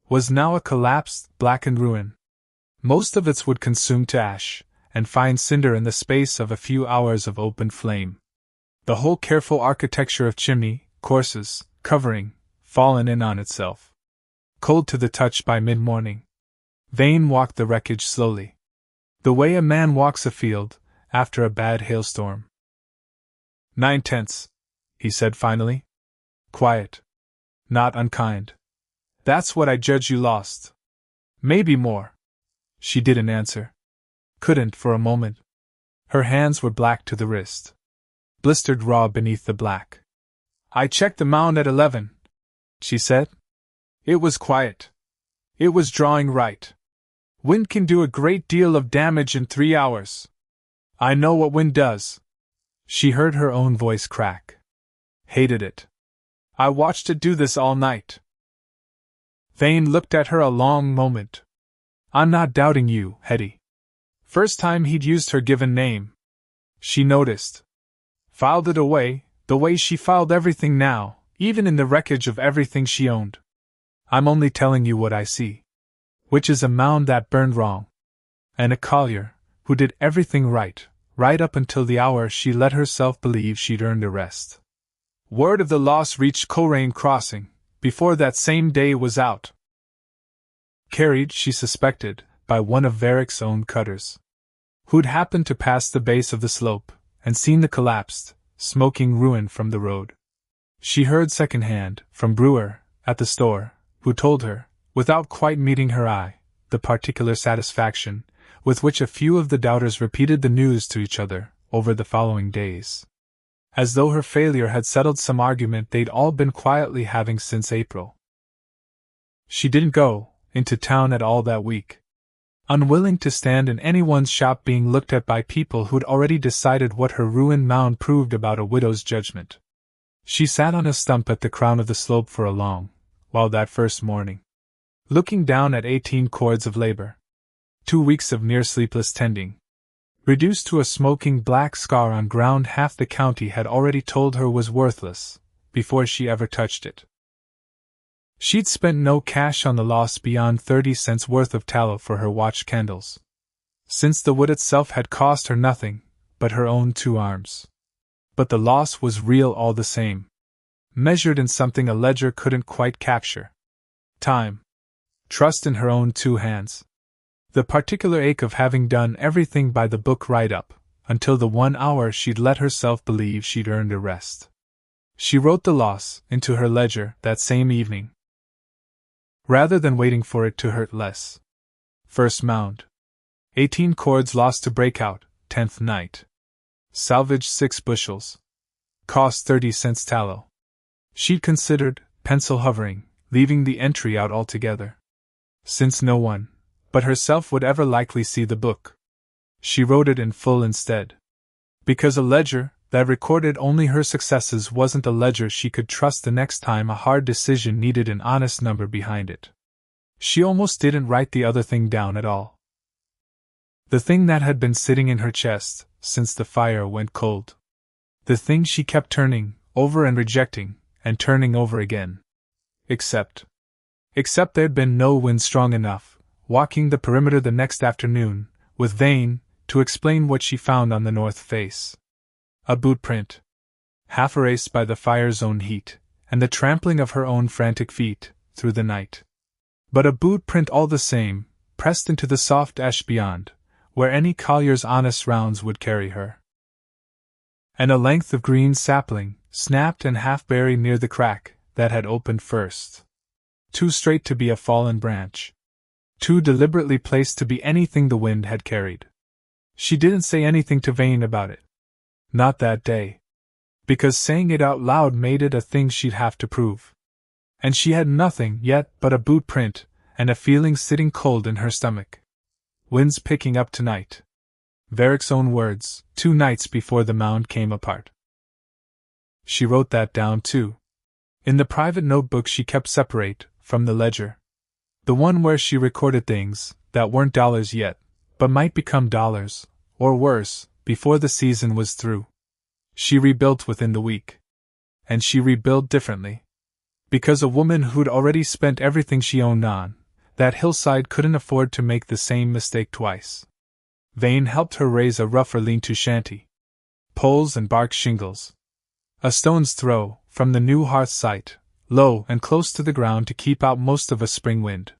was now a collapsed, blackened ruin. Most of its wood consumed to ash, and fine cinder in the space of a few hours of open flame. The whole careful architecture of chimney, courses, covering, fallen in on itself. Cold to the touch by mid-morning, Vane walked the wreckage slowly, the way a man walks a field after a bad hailstorm. 9/10, he said finally. Quiet. Not unkind. That's what I judge you lost. Maybe more. She didn't answer. Couldn't for a moment. Her hands were black to the wrist, blistered raw beneath the black. I checked the mound at 11, she said. It was quiet. It was drawing right. Wind can do a great deal of damage in 3 hours. I know what wind does. She heard her own voice crack. Hated it. I watched it do this all night. Vane looked at her a long moment. I'm not doubting you, Hetty. First time he'd used her given name. She noticed. Filed it away, the way she filed everything now, even in the wreckage of everything she owned. I'm only telling you what I see. Which is a mound that burned wrong. And a collier, who did everything right up until the hour she let herself believe she'd earned a rest. Word of the loss reached Coleraine Crossing, before that same day was out. Carried, she suspected, by one of Varick's own cutters, who'd happened to pass the base of the slope, and seen the collapsed, smoking ruin from the road. She heard secondhand, from Brewer, at the store, who told her, without quite meeting her eye, the particular satisfaction with which a few of the doubters repeated the news to each other, over the following days. As though her failure had settled some argument they'd all been quietly having since April. She didn't go into town at all that week, unwilling to stand in anyone's shop being looked at by people who'd already decided what her ruined mound proved about a widow's judgment. She sat on a stump at the crown of the slope for a long while that first morning, looking down at 18 cords of labor, 2 weeks of near sleepless tending, reduced to a smoking black scar on ground half the county had already told her was worthless, before she ever touched it. She'd spent no cash on the loss beyond 30 cents worth of tallow for her watch candles, since the wood itself had cost her nothing but her own 2 arms. But the loss was real all the same, measured in something a ledger couldn't quite capture. Time. Trust in her own 2 hands. The particular ache of having done everything by the book right up until the 1 hour she'd let herself believe she'd earned a rest. She wrote the loss into her ledger that same evening, rather than waiting for it to hurt less. First mound. 18 cords lost to breakout, 10th night. Salvaged 6 bushels. Cost 30 cents tallow. She'd considered, pencil hovering, leaving the entry out altogether. Since no one but herself would ever likely see the book, she wrote it in full instead. Because a ledger that recorded only her successes wasn't a ledger she could trust the next time a hard decision needed an honest number behind it. She almost didn't write the other thing down at all. The thing that had been sitting in her chest since the fire went cold. The thing she kept turning over and rejecting, and turning over again. Except there'd been no wind strong enough, walking the perimeter the next afternoon, with Vane, to explain what she found on the north face. A boot print. Half erased by the fire's own heat, and the trampling of her own frantic feet, through the night. But a boot print all the same, pressed into the soft ash beyond, where any collier's honest rounds would carry her. And a length of green sapling, snapped and half buried near the crack that had opened first. Too straight to be a fallen branch. Too deliberately placed to be anything the wind had carried. She didn't say anything to Vane about it. Not that day. Because saying it out loud made it a thing she'd have to prove. And she had nothing yet but a boot print, and a feeling sitting cold in her stomach. Wind's picking up tonight. Varick's own words, 2 nights before the mound came apart. She wrote that down too. In the private notebook she kept separate from the ledger. The one where she recorded things that weren't dollars yet, but might become dollars, or worse, before the season was through. She rebuilt within the week. And she rebuilt differently. Because a woman who'd already spent everything she owned on that hillside couldn't afford to make the same mistake twice. Vane helped her raise a rougher lean-to shanty. Poles and bark shingles. A stone's throw from the new hearth site, low and close to the ground to keep out most of a spring wind.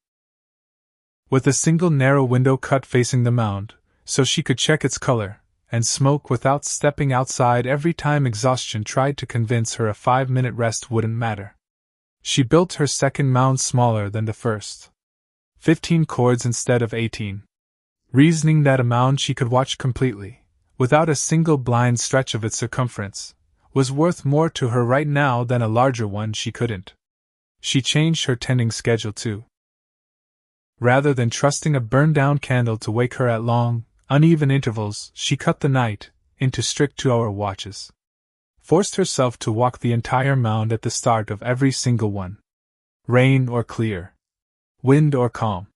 With a single narrow window cut facing the mound, so she could check its color and smoke without stepping outside every time exhaustion tried to convince her a 5-minute rest wouldn't matter. She built her second mound smaller than the first. 15 cords instead of 18. Reasoning that a mound she could watch completely, without a single blind stretch of its circumference, was worth more to her right now than a larger one she couldn't. She changed her tending schedule too. Rather than trusting a burned-down candle to wake her at long, uneven intervals, she cut the night into strict 2-hour watches. Forced herself to walk the entire mound at the start of every single one. Rain or clear. Wind or calm.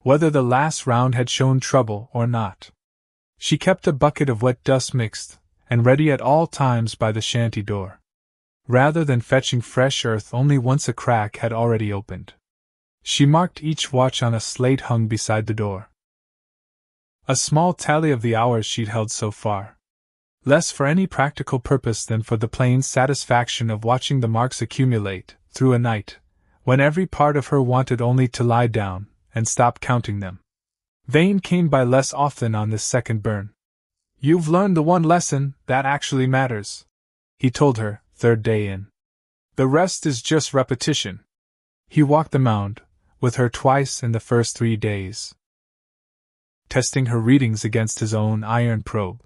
Whether the last round had shown trouble or not. She kept a bucket of wet dust mixed and ready at all times by the shanty door. Rather than fetching fresh earth only once a crack had already opened. She marked each watch on a slate hung beside the door. A small tally of the hours she'd held so far. Less for any practical purpose than for the plain satisfaction of watching the marks accumulate through a night, when every part of her wanted only to lie down and stop counting them. Vane came by less often on this second burn. "You've learned the one lesson that actually matters," he told her, 3rd day in. "The rest is just repetition." He walked the mound with her twice in the first 3 days. Testing her readings against his own iron probe.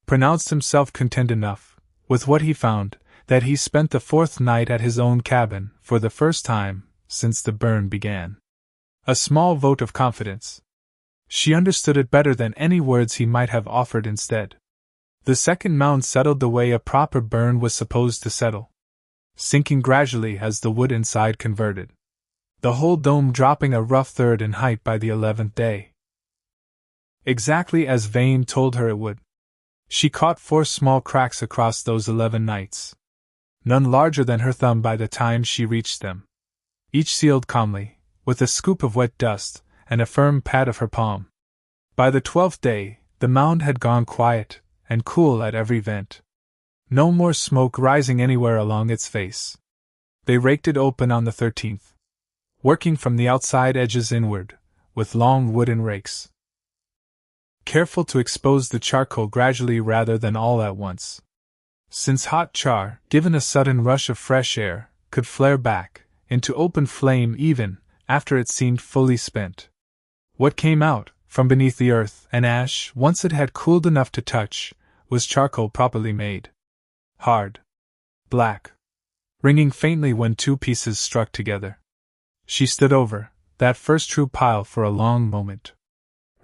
Pronounced himself content enough with what he found that he spent the 4th night at his own cabin for the first time since the burn began. A small vote of confidence. She understood it better than any words he might have offered instead. The second mound settled the way a proper burn was supposed to settle. Sinking gradually as the wood inside converted. The whole dome dropping a rough 1/3 in height by the 11th day. Exactly as Vane told her it would. She caught 4 small cracks across those 11 nights. None larger than her thumb by the time she reached them. Each sealed calmly, with a scoop of wet dust and a firm pat of her palm. By the 12th day, the mound had gone quiet and cool at every vent. No more smoke rising anywhere along its face. They raked it open on the 13th, working from the outside edges inward, with long wooden rakes. Careful to expose the charcoal gradually rather than all at once. Since hot char, given a sudden rush of fresh air, could flare back into open flame even after it seemed fully spent. What came out from beneath the earth and ash, once it had cooled enough to touch, was charcoal properly made. Hard. Black. Ringing faintly when two pieces struck together. She stood over that first true pile for a long moment.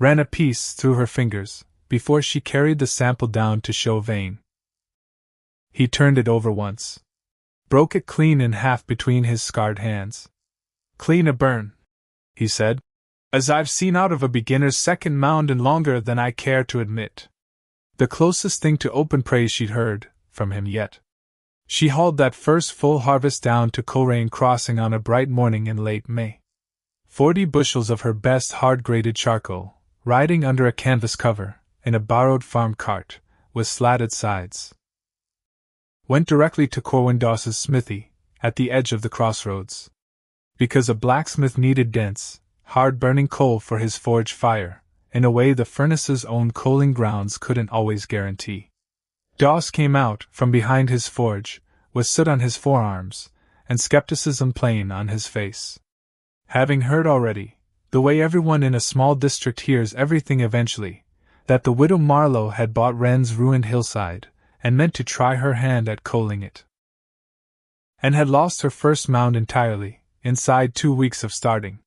Ran a piece through her fingers, before she carried the sample down to show Vane. He turned it over once. Broke it clean in half between his scarred hands. Clean a burn, he said, as I've seen out of a beginner's second mound and longer than I care to admit. The closest thing to open praise she'd heard from him yet. She hauled that first full harvest down to Coleraine Crossing on a bright morning in late May. 40 bushels of her best hard-graded charcoal, riding under a canvas cover, in a borrowed farm cart, with slatted sides. Went directly to Corwin Doss's smithy, at the edge of the crossroads. Because a blacksmith needed dense, hard-burning coal for his forge fire, in a way the furnace's own coaling grounds couldn't always guarantee. Doss came out from behind his forge, with soot on his forearms, and skepticism plain on his face. Having heard already, the way everyone in a small district hears everything eventually, that the widow Marlow had bought Wren's ruined hillside, and meant to try her hand at coaling it. And had lost her first mound entirely, inside 2 weeks of starting.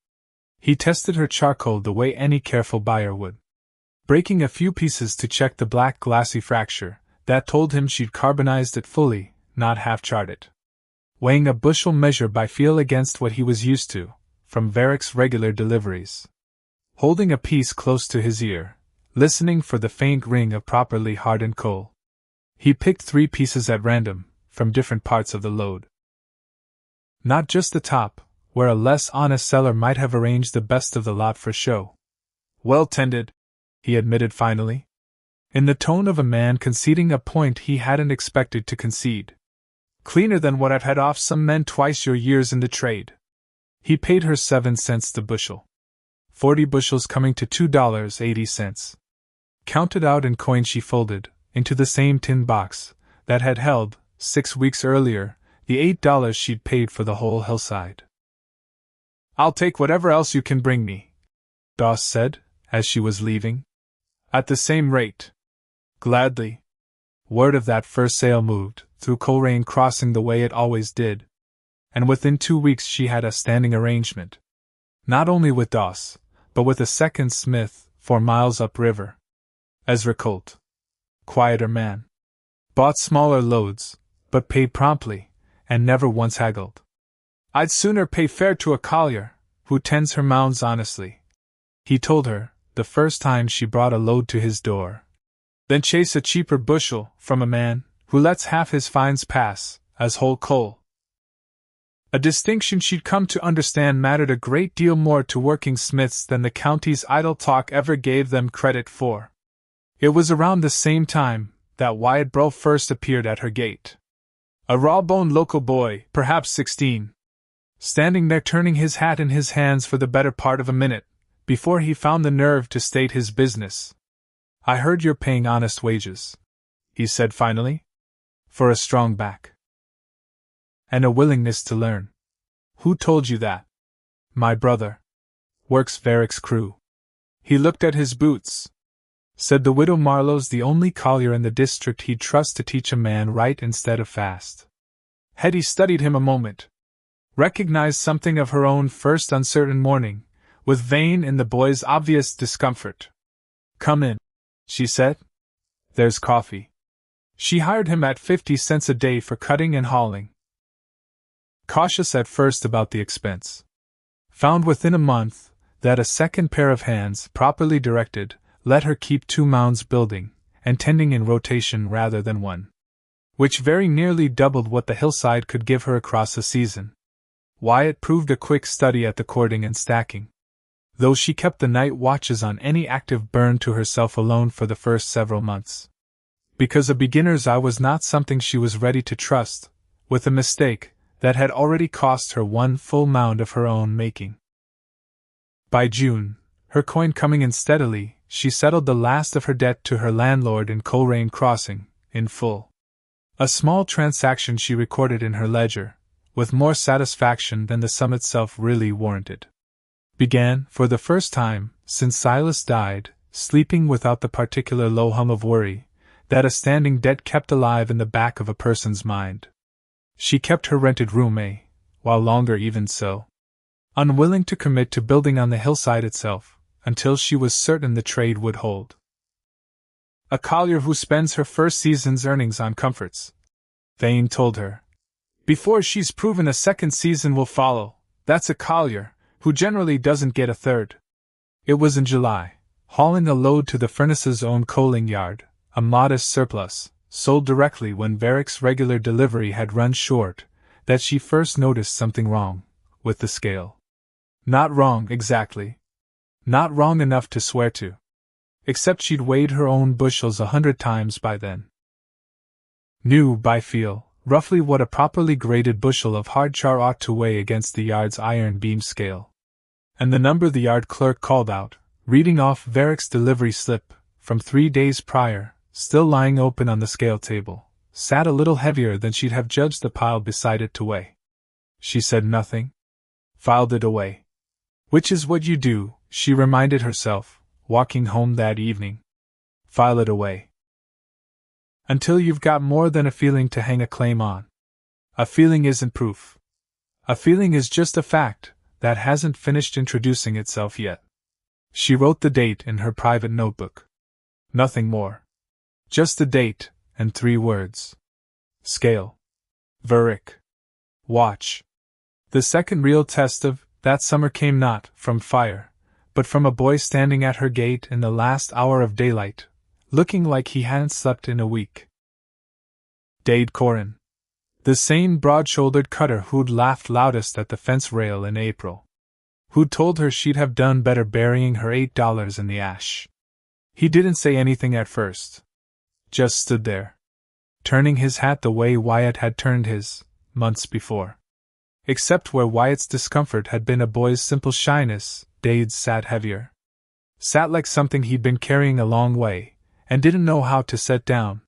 He tested her charcoal the way any careful buyer would. Breaking a few pieces to check the black glassy fracture, that told him she'd carbonized it fully, not half-charred it. Weighing a bushel measure by feel against what he was used to, from Varick's regular deliveries. Holding a piece close to his ear, listening for the faint ring of properly hardened coal. He picked 3 pieces at random, from different parts of the load. Not just the top, where a less honest seller might have arranged the best of the lot for show. Well tended, he admitted finally, in the tone of a man conceding a point he hadn't expected to concede. Cleaner than what I've had off some men twice your years in the trade. He paid her 7 cents the bushel. 40 bushels coming to $2.80. Counted out in coin she folded, into the same tin box, that had held, 6 weeks earlier, the $8 she'd paid for the whole hillside. I'll take whatever else you can bring me, Doss said, as she was leaving. At the same rate. Gladly. Word of that first sale moved through Coleraine Crossing the way it always did. And within 2 weeks she had a standing arrangement. Not only with Doss, but with a second smith, 4 miles upriver. Ezra Colt. Quieter man. Bought smaller loads, but paid promptly, and never once haggled. I'd sooner pay fair to a collier, who tends her mounds honestly, he told her, the first time she brought a load to his door, than chase a cheaper bushel from a man who lets half his finds pass as whole coal. A distinction she'd come to understand mattered a great deal more to working smiths than the county's idle talk ever gave them credit for. It was around the same time that Wyatt Brough first appeared at her gate. A raw-boned local boy, perhaps 16. Standing there turning his hat in his hands for the better part of a minute, before he found the nerve to state his business. I heard you're paying honest wages, he said finally. For a strong back. And a willingness to learn. Who told you that? My brother. Works Varick's crew. He looked at his boots. Said the widow Marlow's the only collier in the district he'd trust to teach a man right instead of fast. Hetty studied him a moment. Recognized something of her own first uncertain morning, with Vane in the boy's obvious discomfort. Come in, she said. There's coffee. She hired him at 50 cents a day for cutting and hauling. Cautious at first about the expense. Found within a month that a second pair of hands, properly directed, let her keep 2 mounds building and tending in rotation rather than one, which very nearly doubled what the hillside could give her across a season. Wyatt proved a quick study at the cording and stacking, though she kept the night watches on any active burn to herself alone for the first several months. Because a beginner's eye was not something she was ready to trust, with a mistake that had already cost her 1 full mound of her own making. By June, her coin coming in steadily, she settled the last of her debt to her landlord in Coleraine Crossing, in full. A small transaction she recorded in her ledger, with more satisfaction than the sum itself really warranted. Began, for the first time, since Silas died, sleeping without the particular low hum of worry that a standing debt kept alive in the back of a person's mind. She kept her rented room while longer even so. Unwilling to commit to building on the hillside itself, until she was certain the trade would hold. A collier who spends her first season's earnings on comforts, Vane told her. Before she's proven a second season will follow, that's a collier, who generally doesn't get a third. It was in July, hauling a load to the furnace's own coaling yard, a modest surplus, sold directly when Varick's regular delivery had run short, that she first noticed something wrong with the scale. Not wrong exactly. Not wrong enough to swear to. Except she'd weighed her own bushels 100 times by then. Knew by feel, roughly what a properly graded bushel of hard char ought to weigh against the yard's iron beam scale. And the number the yard clerk called out, reading off Varick's delivery slip, from 3 days prior, still lying open on the scale table, sat a little heavier than she'd have judged the pile beside it to weigh. She said nothing. Filed it away. Which is what you do, she reminded herself, walking home that evening. File it away. Until you've got more than a feeling to hang a claim on. A feeling isn't proof. A feeling is just a fact that hasn't finished introducing itself yet. She wrote the date in her private notebook. Nothing more. Just the date, and 3 words. Scale. Varick. Watch. The second real test of that summer came not from fire, but from a boy standing at her gate in the last hour of daylight, looking like he hadn't slept in a week. Dade Corin. The same broad-shouldered cutter who'd laughed loudest at the fence rail in April. Who'd told her she'd have done better burying her $8 in the ash. He didn't say anything at first. Just stood there, turning his hat the way Wyatt had turned his, months before. Except where Wyatt's discomfort had been a boy's simple shyness, Dade's sat heavier. Sat like something he'd been carrying a long way, and didn't know how to set down.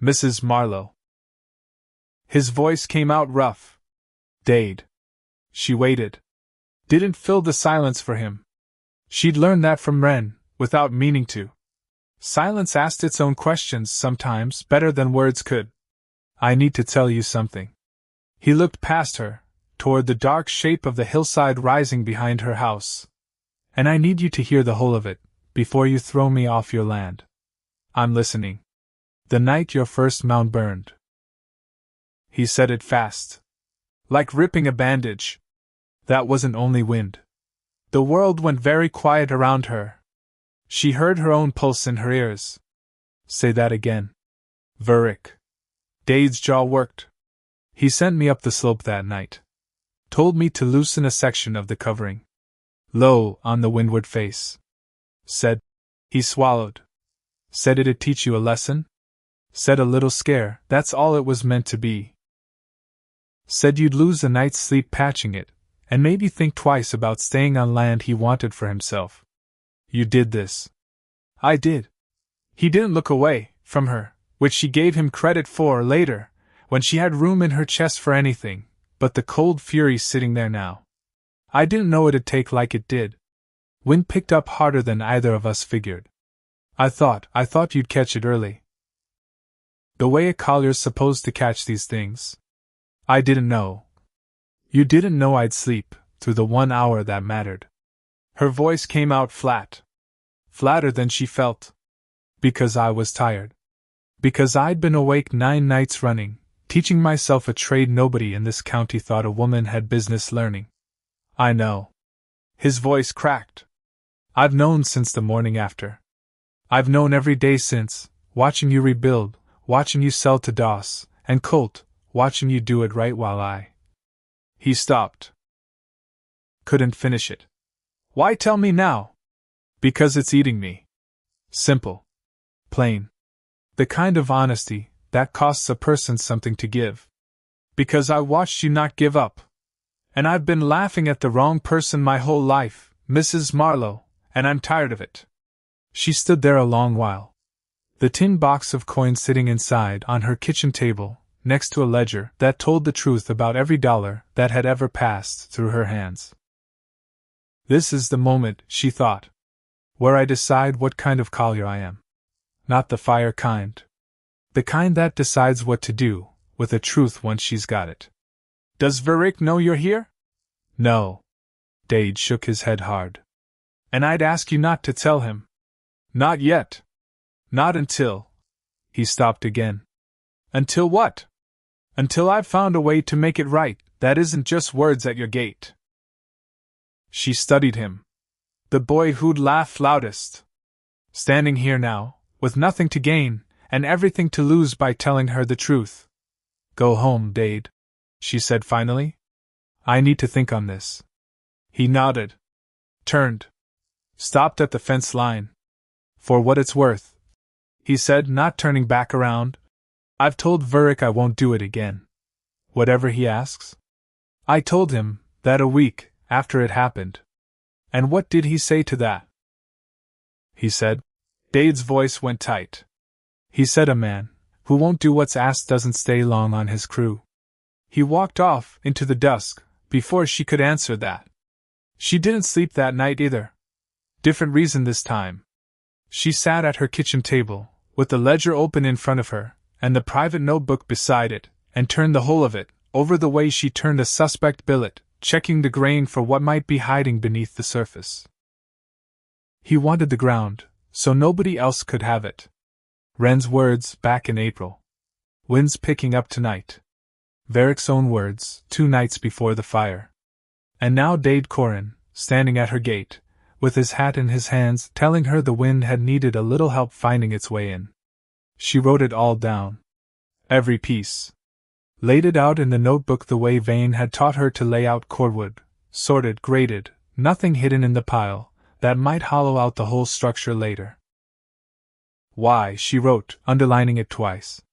Mrs. Marlow. His voice came out rough. Dade. She waited. Didn't fill the silence for him. She'd learned that from Wren, without meaning to. Silence asked its own questions sometimes better than words could. I need to tell you something. He looked past her, toward the dark shape of the hillside rising behind her house. And I need you to hear the whole of it, before you throw me off your land. I'm listening. The night your first mound burned. He said it fast. Like ripping a bandage. That wasn't only wind. The world went very quiet around her. She heard her own pulse in her ears. Say that again. Varick. Dade's jaw worked. He sent me up the slope that night. Told me to loosen a section of the covering. Low on the windward face. Said. He swallowed. Said it'd teach you a lesson? Said a little scare, that's all it was meant to be. Said you'd lose a night's sleep patching it, and maybe think twice about staying on land he wanted for himself. You did this. I did. He didn't look away from her, which she gave him credit for later, when she had room in her chest for anything, but the cold fury sitting there now. I didn't know it'd take like it did. Wind picked up harder than either of us figured. I thought you'd catch it early. The way a collier's supposed to catch these things. I didn't know. You didn't know I'd sleep through the 1 hour that mattered. Her voice came out flat. Flatter than she felt. Because I was tired. Because I'd been awake 9 nights running, teaching myself a trade nobody in this county thought a woman had business learning. I know. His voice cracked. I've known since the morning after. I've known every day since, watching you rebuild, watching you sell to Doss and Colt, watching you do it right while I... He stopped. Couldn't finish it. Why tell me now? Because it's eating me. Simple. Plain. The kind of honesty that costs a person something to give. Because I watched you not give up. And I've been laughing at the wrong person my whole life, Mrs. Marlow, and I'm tired of it. She stood there a long while. The tin box of coins sitting inside on her kitchen table, next to a ledger that told the truth about every dollar that had ever passed through her hands. This is the moment, she thought. where I decide what kind of collier I am. Not the fire kind. The kind that decides what to do with the truth once she's got it. Does Verick know you're here? No. Dade shook his head hard. And I'd ask you not to tell him. Not yet. Not until. He stopped again. Until what? Until I've found a way to make it right that isn't just words at your gate. She studied him. The boy who'd laugh loudest. Standing here now, with nothing to gain, and everything to lose by telling her the truth. Go home, Dade, she said finally. I need to think on this. He nodded. Turned. Stopped at the fence line. For what it's worth, he said, not turning back around. I've told Verick I won't do it again. Whatever he asks. I told him that a week after it happened. And what did he say to that? He said. Dade's voice went tight. He said a man who won't do what's asked doesn't stay long on his crew. He walked off into the dusk before she could answer that. She didn't sleep that night either. Different reason this time. She sat at her kitchen table, with the ledger open in front of her, and the private notebook beside it, and turned the whole of it over the way she turned a suspect billet, checking the grain for what might be hiding beneath the surface. He wanted the ground, so nobody else could have it. Wren's words back in April. Wind's picking up tonight. Verick's own words 2 nights before the fire. And now Dade Corin, standing at her gate, with his hat in his hands, telling her the wind had needed a little help finding its way in. She wrote it all down. Every piece. Laid it out in the notebook the way Vane had taught her to lay out cordwood, sorted, graded, nothing hidden in the pile that might hollow out the whole structure later. Why, she wrote, underlining it twice.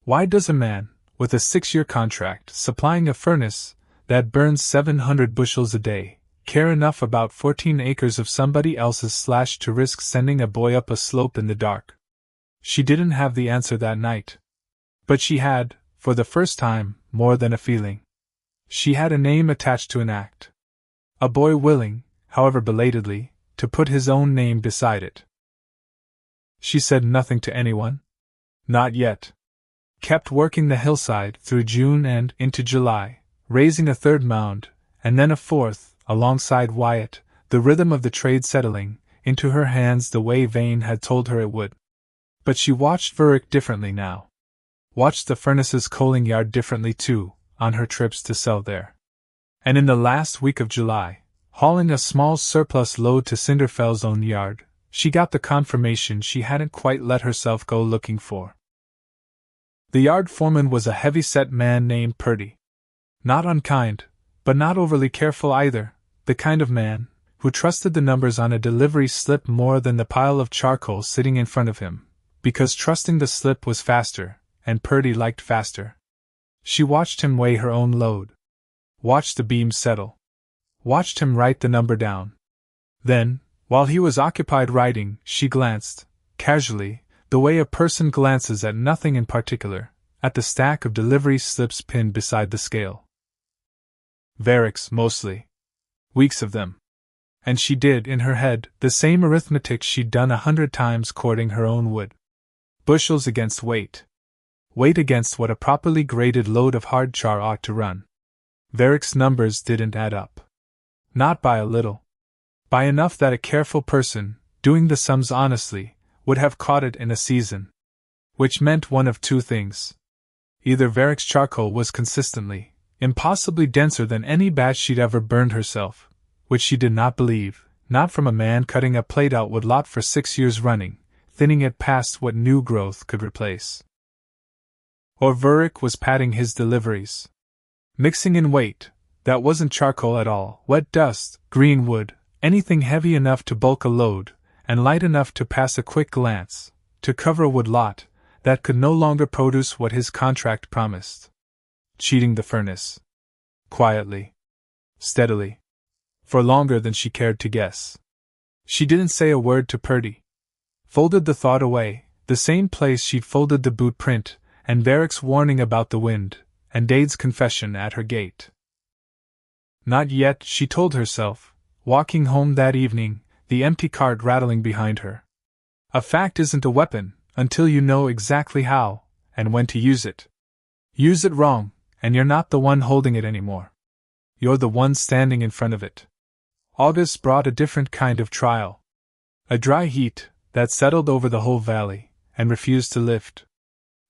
Why does a man, with a 6-year contract supplying a furnace that burns 700 bushels a day, care enough about 14 acres of somebody else's slash to risk sending a boy up a slope in the dark? She didn't have the answer that night. But she had, for the first time, more than a feeling. She had a name attached to an act. A boy willing, however belatedly, to put his own name beside it. She said nothing to anyone. Not yet. Kept working the hillside through June and into July, raising a 3rd mound, and then a 4th, alongside Wyatt, the rhythm of the trade settling into her hands the way Vane had told her it would. But she watched Verick differently now. Watched the furnace's coaling yard differently too, on her trips to sell there. And in the last week of July, hauling a small surplus load to Cinderfell's own yard, she got the confirmation she hadn't quite let herself go looking for. The yard foreman was a heavy-set man named Purdy. Not unkind, but not overly careful either, the kind of man who trusted the numbers on a delivery slip more than the pile of charcoal sitting in front of him, because trusting the slip was faster, and Purdy liked faster. She watched him weigh her own load. Watched the beams settle. Watched him write the number down. Then, while he was occupied writing, she glanced, casually, the way a person glances at nothing in particular, at the stack of delivery slips pinned beside the scale. Verick's, mostly. Weeks of them. And she did, in her head, the same arithmetic she'd done 100 times courting her own wood. Bushels against weight. Weight against what a properly graded load of hard char ought to run. Verick's numbers didn't add up. Not by a little. By enough that a careful person, doing the sums honestly, would have caught it in a season. Which meant one of 2 things. Either Verick's charcoal was consistently, impossibly denser than any batch she'd ever burned herself, which she did not believe, not from a man cutting a plate-out wood lot for 6 years running, thinning it past what new growth could replace. Or Verick was padding his deliveries. Mixing in weight, that wasn't charcoal at all, wet dust, green wood, anything heavy enough to bulk a load, and light enough to pass a quick glance, to cover a wood lot that could no longer produce what his contract promised. Cheating the furnace. Quietly. Steadily. For longer than she cared to guess. She didn't say a word to Purdy. Folded the thought away, the same place she'd folded the boot print, and Verick's warning about the wind, and Dade's confession at her gate. Not yet, she told herself, walking home that evening, the empty cart rattling behind her. A fact isn't a weapon until you know exactly how and when to use it. Use it wrong, and you're not the one holding it anymore. You're the one standing in front of it. August brought a different kind of trial. A dry heat that settled over the whole valley and refused to lift.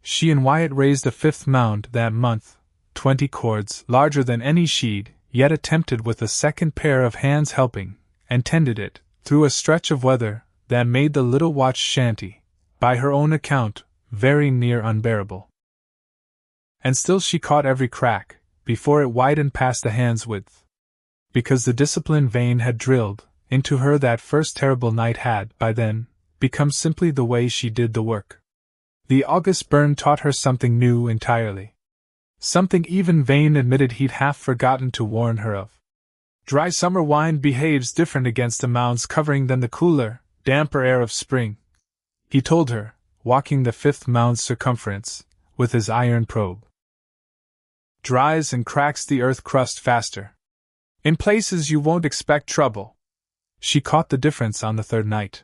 She and Wyatt raised a fifth mound that month, 20 cords larger than any she'd yet attempted, with a second pair of hands helping, and tended it through a stretch of weather that made the little watch shanty, by her own account, very near unbearable. And still she caught every crack before it widened past the hand's width. Because the discipline Vane had drilled into her that first terrible night had, by then, become simply the way she did the work. The August burn taught her something new entirely. Something even Vane admitted he'd half forgotten to warn her of. Dry summer wine behaves different against a mound's covering than the cooler, damper air of spring, he told her, walking the fifth mound's circumference with his iron probe. Dries and cracks the earth crust faster. In places you won't expect trouble. She caught the difference on the third night.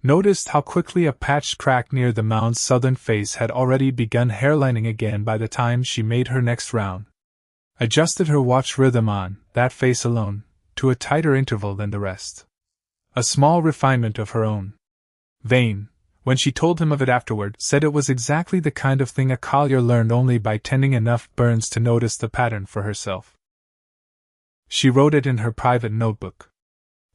Noticed how quickly a patched crack near the mound's southern face had already begun hairlining again by the time she made her next round. Adjusted her watch rhythm on that face alone to a tighter interval than the rest. A small refinement of her own. Vane, when she told him of it afterward, said it was exactly the kind of thing a collier learned only by tending enough burns to notice the pattern for herself. She wrote it in her private notebook.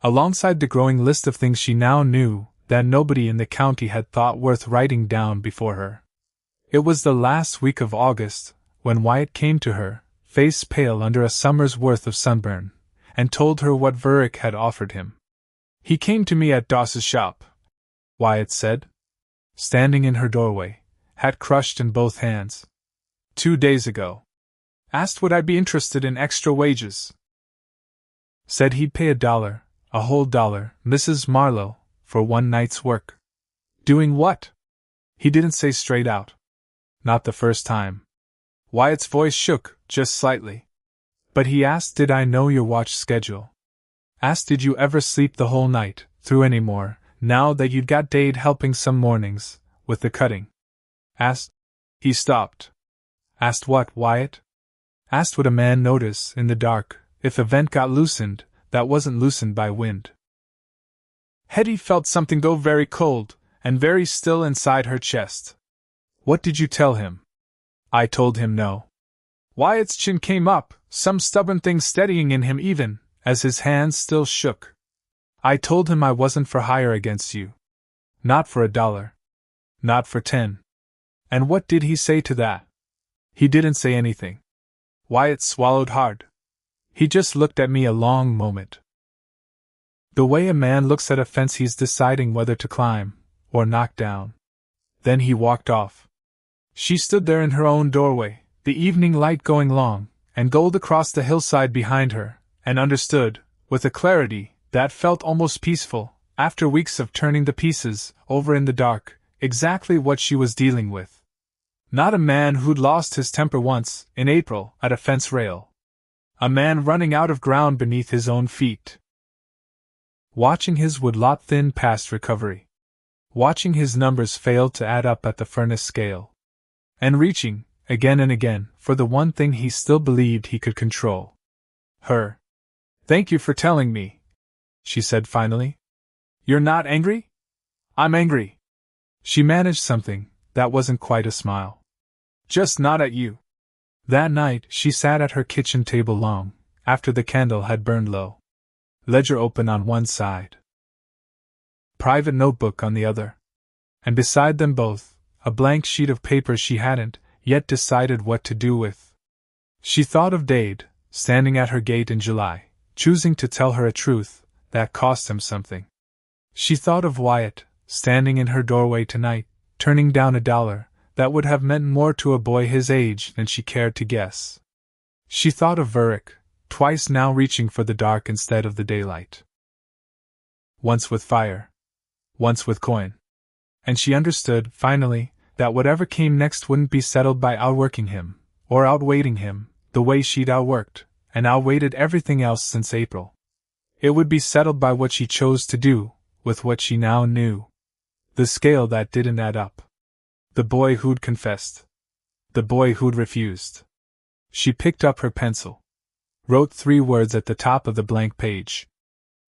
Alongside the growing list of things she now knew that nobody in the county had thought worth writing down before her. It was the last week of August, when Wyatt came to her, face pale under a summer's worth of sunburn, and told her what Verick had offered him. He came to me at Doss's shop, Wyatt said, standing in her doorway, hat crushed in both hands. 2 days ago. Asked would I be interested in extra wages. Said he'd pay $1, a whole dollar, Mrs. Marlow, for one night's work. Doing what? He didn't say straight out. Not the first time. Wyatt's voice shook, just slightly. But he asked, did I know your watch schedule? Asked, did you ever sleep the whole night through any more, now that you'd got Dade helping some mornings with the cutting? Asked. He stopped. Asked what, Wyatt? Asked would a man notice, in the dark, if a vent got loosened that wasn't loosened by wind. Hetty felt something go very cold and very still inside her chest. What did you tell him? I told him no. Wyatt's chin came up, some stubborn thing steadying in him even as his hands still shook. I told him I wasn't for hire against you. Not for $1. Not for 10. And what did he say to that? He didn't say anything. Wyatt swallowed hard. He just looked at me a long moment. The way a man looks at a fence he's deciding whether to climb or knock down. Then he walked off. She stood there in her own doorway, the evening light going long and gold across the hillside behind her, and understood, with a clarity that felt almost peaceful, after weeks of turning the pieces over in the dark, exactly what she was dealing with. Not a man who'd lost his temper once, in April, at a fence rail. A man running out of ground beneath his own feet. Watching his woodlot thin past recovery. Watching his numbers fail to add up at the furnace scale. And reaching, again and again, for the one thing he still believed he could control. Her. Thank you for telling me, she said finally. You're not angry? I'm angry. She managed something that wasn't quite a smile. Just not at you. That night she sat at her kitchen table long, after the candle had burned low. Ledger open on one side. Private notebook on the other. And beside them both, a blank sheet of paper she hadn't yet decided what to do with. She thought of Dade, standing at her gate in July, choosing to tell her a truth that cost him something. She thought of Wyatt, standing in her doorway tonight, turning down $1 that would have meant more to a boy his age than she cared to guess. She thought of Verick, twice now reaching for the dark instead of the daylight. Once with fire. Once with coin. And she understood, finally, that whatever came next wouldn't be settled by outworking him, or outweighting him, the way she'd outworked and outweighted everything else since April. It would be settled by what she chose to do, with what she now knew. The scale that didn't add up. The boy who'd confessed. The boy who'd refused. She picked up her pencil. Wrote 3 words at the top of the blank page.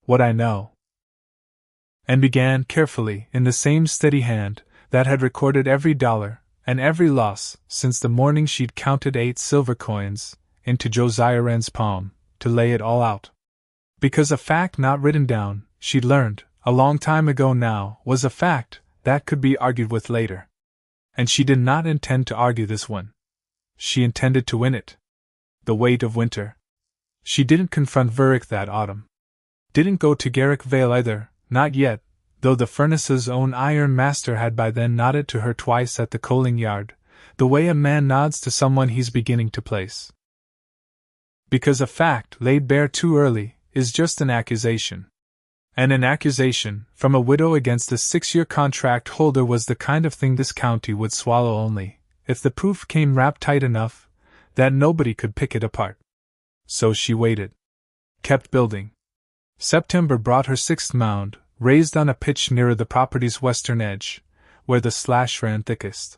What I know. And began carefully, in the same steady hand that had recorded every dollar and every loss since the morning she'd counted 8 silver coins into Josiah Wren's palm, to lay it all out. Because a fact not written down, she'd learned, a long time ago now, was a fact that could be argued with later. And she did not intend to argue this one. She intended to win it. The weight of winter. She didn't confront Varick that autumn. Didn't go to Garrick Vale either, not yet, though the furnace's own iron master had by then nodded to her twice at the coaling yard, the way a man nods to someone he's beginning to place. Because a fact laid bare too early is just an accusation. And an accusation from a widow against a 6-year contract holder was the kind of thing this county would swallow only if the proof came wrapped tight enough that nobody could pick it apart. So she waited. Kept building. September brought her 6th mound, raised on a pitch nearer the property's western edge, where the slash ran thickest.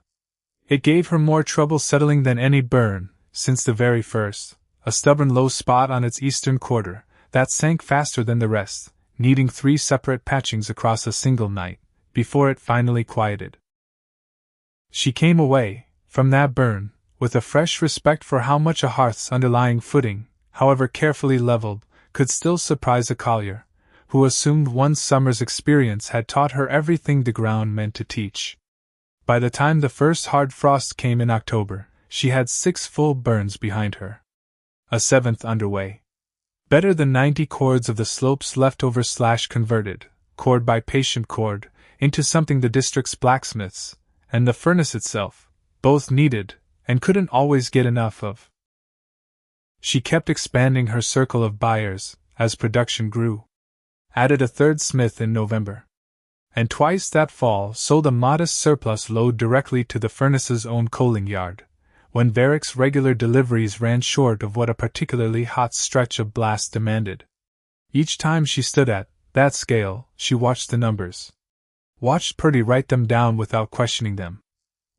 It gave her more trouble settling than any burn, since the very first, a stubborn low spot on its eastern quarter, that sank faster than the rest, needing 3 separate patchings across a single night, before it finally quieted. She came away from that burn with a fresh respect for how much a hearth's underlying footing, however carefully leveled, could still surprise a collier, who assumed one summer's experience had taught her everything the ground meant to teach. By the time the first hard frost came in October, she had 6 full burns behind her. A 7th underway. Better than 90 cords of the slope's leftover slash converted, cord by patient cord, into something the district's blacksmiths, and the furnace itself, both needed, and couldn't always get enough of. She kept expanding her circle of buyers, as production grew. Added a 3rd smith in November. And twice that fall sold a modest surplus load directly to the furnace's own coaling yard, when Varick's regular deliveries ran short of what a particularly hot stretch of blast demanded. Each time she stood at that scale, she watched the numbers. Watched Purdy write them down without questioning them.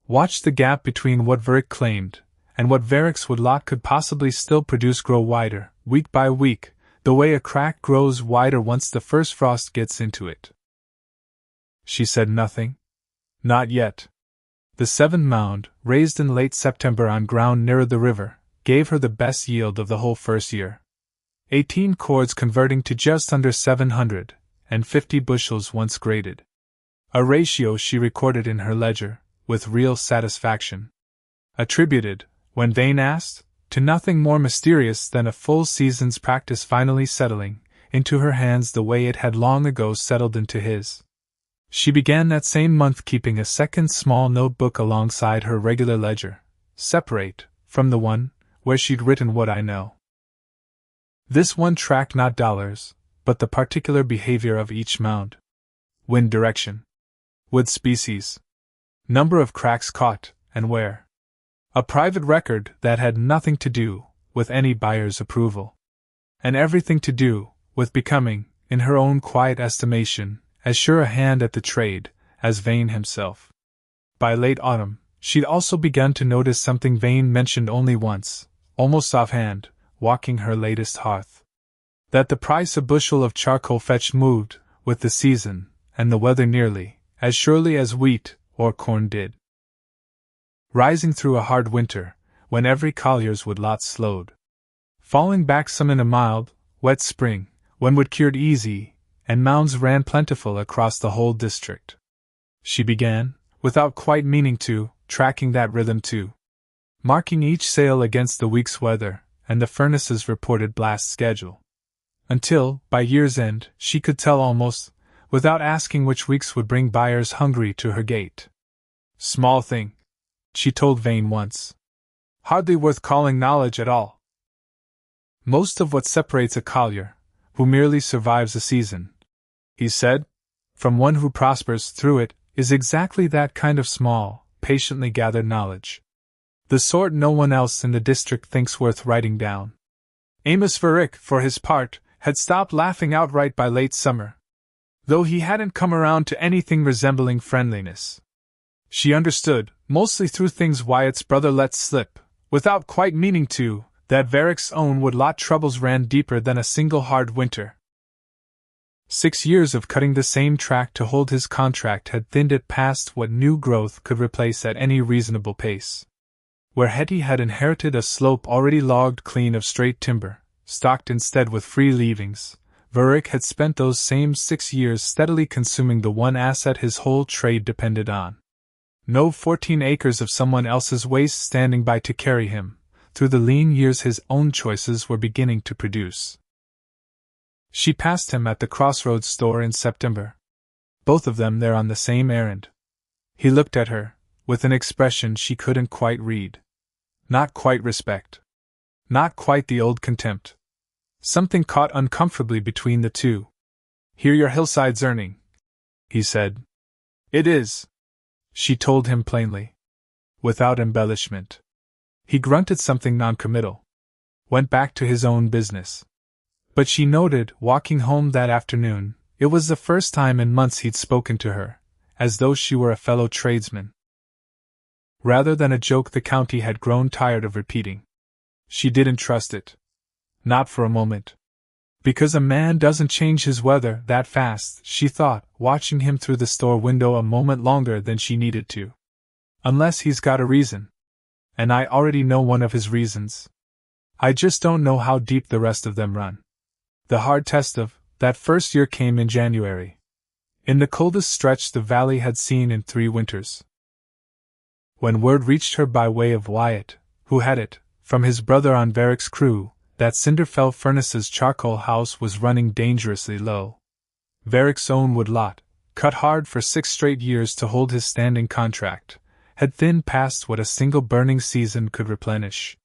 Watched the gap between what Varick claimed and what Varick's woodlot could possibly still produce grow wider, week by week, the way a crack grows wider once the first frost gets into it. She said nothing. Not yet. The 7th mound, raised in late September on ground nearer the river, gave her the best yield of the whole first year. 18 cords converting to just under 750 bushels once graded. A ratio she recorded in her ledger, with real satisfaction. Attributed, when Vane asked, to nothing more mysterious than a full season's practice finally settling into her hands the way it had long ago settled into his. She began that same month keeping a second small notebook alongside her regular ledger, separate from the one where she'd written what I know. This one tracked not dollars, but the particular behavior of each mound. Wind direction. Wood species. Number of cracks caught, and where. A private record that had nothing to do with any buyer's approval. And everything to do with becoming, in her own quiet estimation, as sure a hand at the trade as Vane himself. By late autumn, she'd also begun to notice something Vane mentioned only once, almost offhand, walking her latest hearth. That the price a bushel of charcoal fetched moved, with the season, and the weather nearly, as surely as wheat or corn did. Rising through a hard winter, when every collier's woodlot slowed. Falling back some in a mild, wet spring, when wood cured easy, and mounds ran plentiful across the whole district. She began, without quite meaning to, tracking that rhythm too. Marking each sale against the week's weather, and the furnace's reported blast schedule. Until, by year's end, she could tell almost, without asking which weeks would bring buyers hungry to her gate. Small thing, she told Vane once. Hardly worth calling knowledge at all. Most of what separates a collier, who merely survives a season, he said, from one who prospers through it, is exactly that kind of small, patiently gathered knowledge. The sort no one else in the district thinks worth writing down. Amos Varick, for his part, had stopped laughing outright by late summer, though he hadn't come around to anything resembling friendliness. She understood, mostly through things Wyatt's brother let slip, without quite meaning to, that Varick's own woodlot troubles ran deeper than a single hard winter. 6 years of cutting the same track to hold his contract had thinned it past what new growth could replace at any reasonable pace. Where Hetty had inherited a slope already logged clean of straight timber, stocked instead with free leavings, Varick had spent those same 6 years steadily consuming the one asset his whole trade depended on. No 14 acres of someone else's waste standing by to carry him through the lean years his own choices were beginning to produce. She passed him at the Crossroads store in September. Both of them there on the same errand. He looked at her, with an expression she couldn't quite read. Not quite respect. Not quite the old contempt. Something caught uncomfortably between the two. "Here your Hillside's earning," he said. "It is," she told him plainly, without embellishment. He grunted something noncommittal. Went back to his own business. But she noted, walking home that afternoon, it was the first time in months he'd spoken to her, as though she were a fellow tradesman. Rather than a joke the county had grown tired of repeating. She didn't trust it. Not for a moment. Because a man doesn't change his weather that fast, she thought, watching him through the store window a moment longer than she needed to. Unless he's got a reason. And I already know one of his reasons. I just don't know how deep the rest of them run. The hard test of that first year came in January. In the coldest stretch the valley had seen in 3 winters. When word reached her by way of Wyatt, who had it, from his brother on Varick's crew, that Cinderfell Furnace's charcoal house was running dangerously low. Varick's own woodlot, cut hard for 6 straight years to hold his standing contract, had thinned past what a single burning season could replenish.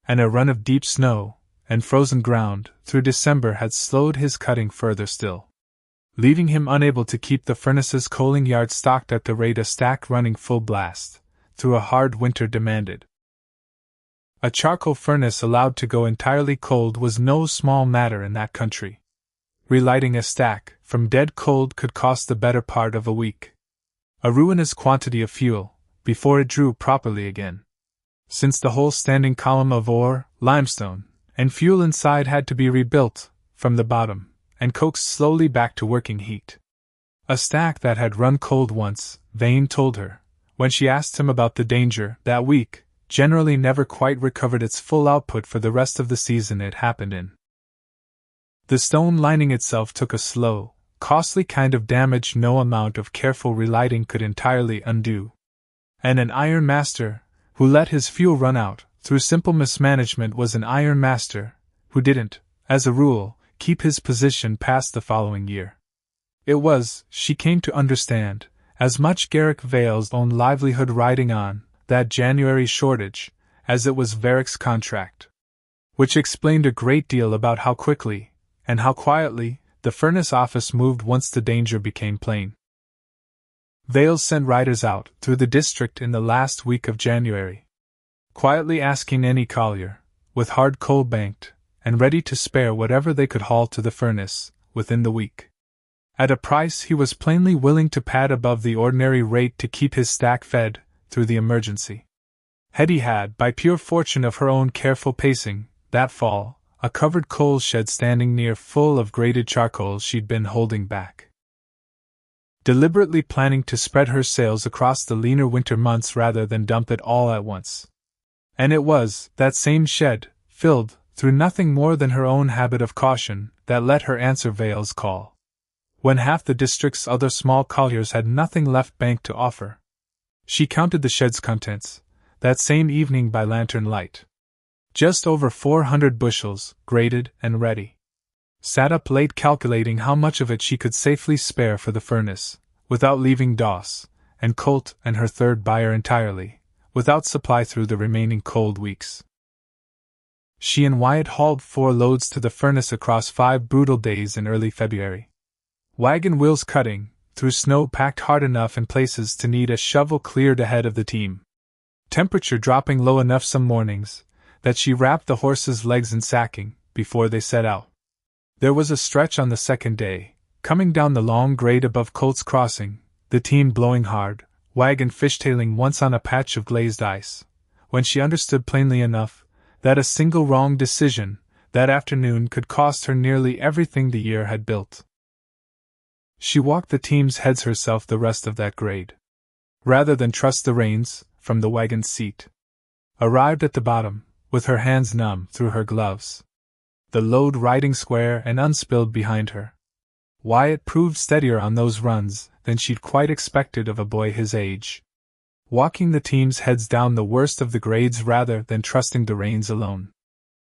And a run of deep snow and frozen ground through December had slowed his cutting further still, leaving him unable to keep the furnace's coaling yard stocked at the rate a stack running full blast through a hard winter demanded. A charcoal furnace allowed to go entirely cold was no small matter in that country. Relighting a stack from dead cold could cost the better part of a week. A ruinous quantity of fuel, before it drew properly again. Since the whole standing column of ore, limestone, and fuel inside had to be rebuilt, from the bottom, and coaxed slowly back to working heat. A stack that had run cold once, Vane told her, when she asked him about the danger that week, generally never quite recovered its full output for the rest of the season it happened in. The stone lining itself took a slow, costly kind of damage no amount of careful relighting could entirely undo. And an iron master, who let his fuel run out, through simple mismanagement, was an iron master, who didn't, as a rule, keep his position past the following year. It was, she came to understand, as much Garrick Vale's own livelihood riding on that January shortage, as it was Varick's contract. Which explained a great deal about how quickly, and how quietly, the furnace office moved once the danger became plain. Vale sent riders out through the district in the last week of January, quietly asking any collier, with hard coal banked, and ready to spare whatever they could haul to the furnace, within the week. At a price he was plainly willing to pad above the ordinary rate to keep his stack fed, through the emergency. Hetty had, by pure fortune of her own careful pacing, that fall, a covered coal shed standing near full of grated charcoal she'd been holding back. Deliberately planning to spread her sails across the leaner winter months rather than dump it all at once. And it was that same shed, filled, through nothing more than her own habit of caution, that let her answer Vale's call. When half the district's other small colliers had nothing left banked to offer. She counted the shed's contents, that same evening by lantern light. Just over 400 bushels, graded and ready. Sat up late calculating how much of it she could safely spare for the furnace, without leaving Doss, and Colt and her third buyer entirely, without supply through the remaining cold weeks. She and Wyatt hauled 4 loads to the furnace across 5 brutal days in early February. Wagon wheels cutting, through snow packed hard enough in places to need a shovel cleared ahead of the team. Temperature dropping low enough some mornings, that she wrapped the horses' legs in sacking, before they set out. There was a stretch on the second day, coming down the long grade above Colts Crossing, the team blowing hard, wagon fishtailing once on a patch of glazed ice, when she understood plainly enough that a single wrong decision that afternoon could cost her nearly everything the year had built. She walked the team's heads herself the rest of that grade, rather than trust the reins from the wagon seat. Arrived at the bottom, with her hands numb through her gloves, the load riding square and unspilled behind her. Wyatt proved steadier on those runs than she'd quite expected of a boy his age, walking the team's heads down the worst of the grades rather than trusting the reins alone.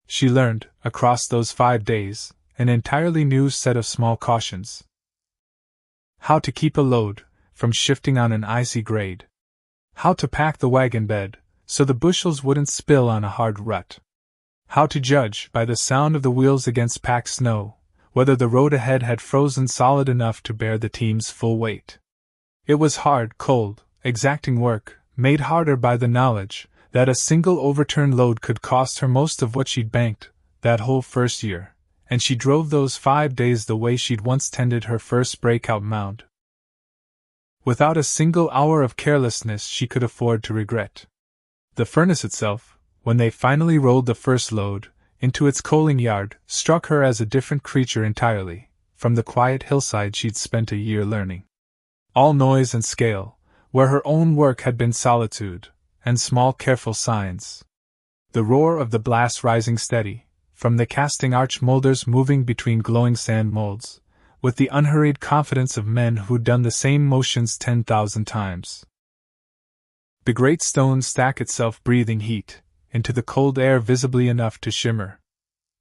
She learned, across those 5 days, an entirely new set of small cautions. How to keep a load from shifting on an icy grade. How to pack the wagon bed so the bushels wouldn't spill on a hard rut. How to judge by the sound of the wheels against packed snow whether the road ahead had frozen solid enough to bear the team's full weight. It was hard, cold, exacting work, made harder by the knowledge that a single overturned load could cost her most of what she'd banked that whole first year, and she drove those 5 days the way she'd once tended her first breakout mound. Without a single hour of carelessness she could afford to regret. The furnace itself, when they finally rolled the first load into its coaling yard, struck her as a different creature entirely from the quiet hillside she'd spent a year learning. All noise and scale, where her own work had been solitude, and small careful signs. The roar of the blast rising steady, from the casting arch molders moving between glowing sand molds, with the unhurried confidence of men who'd done the same motions 10,000 times. The great stone stack itself breathing heat into the cold air visibly enough to shimmer.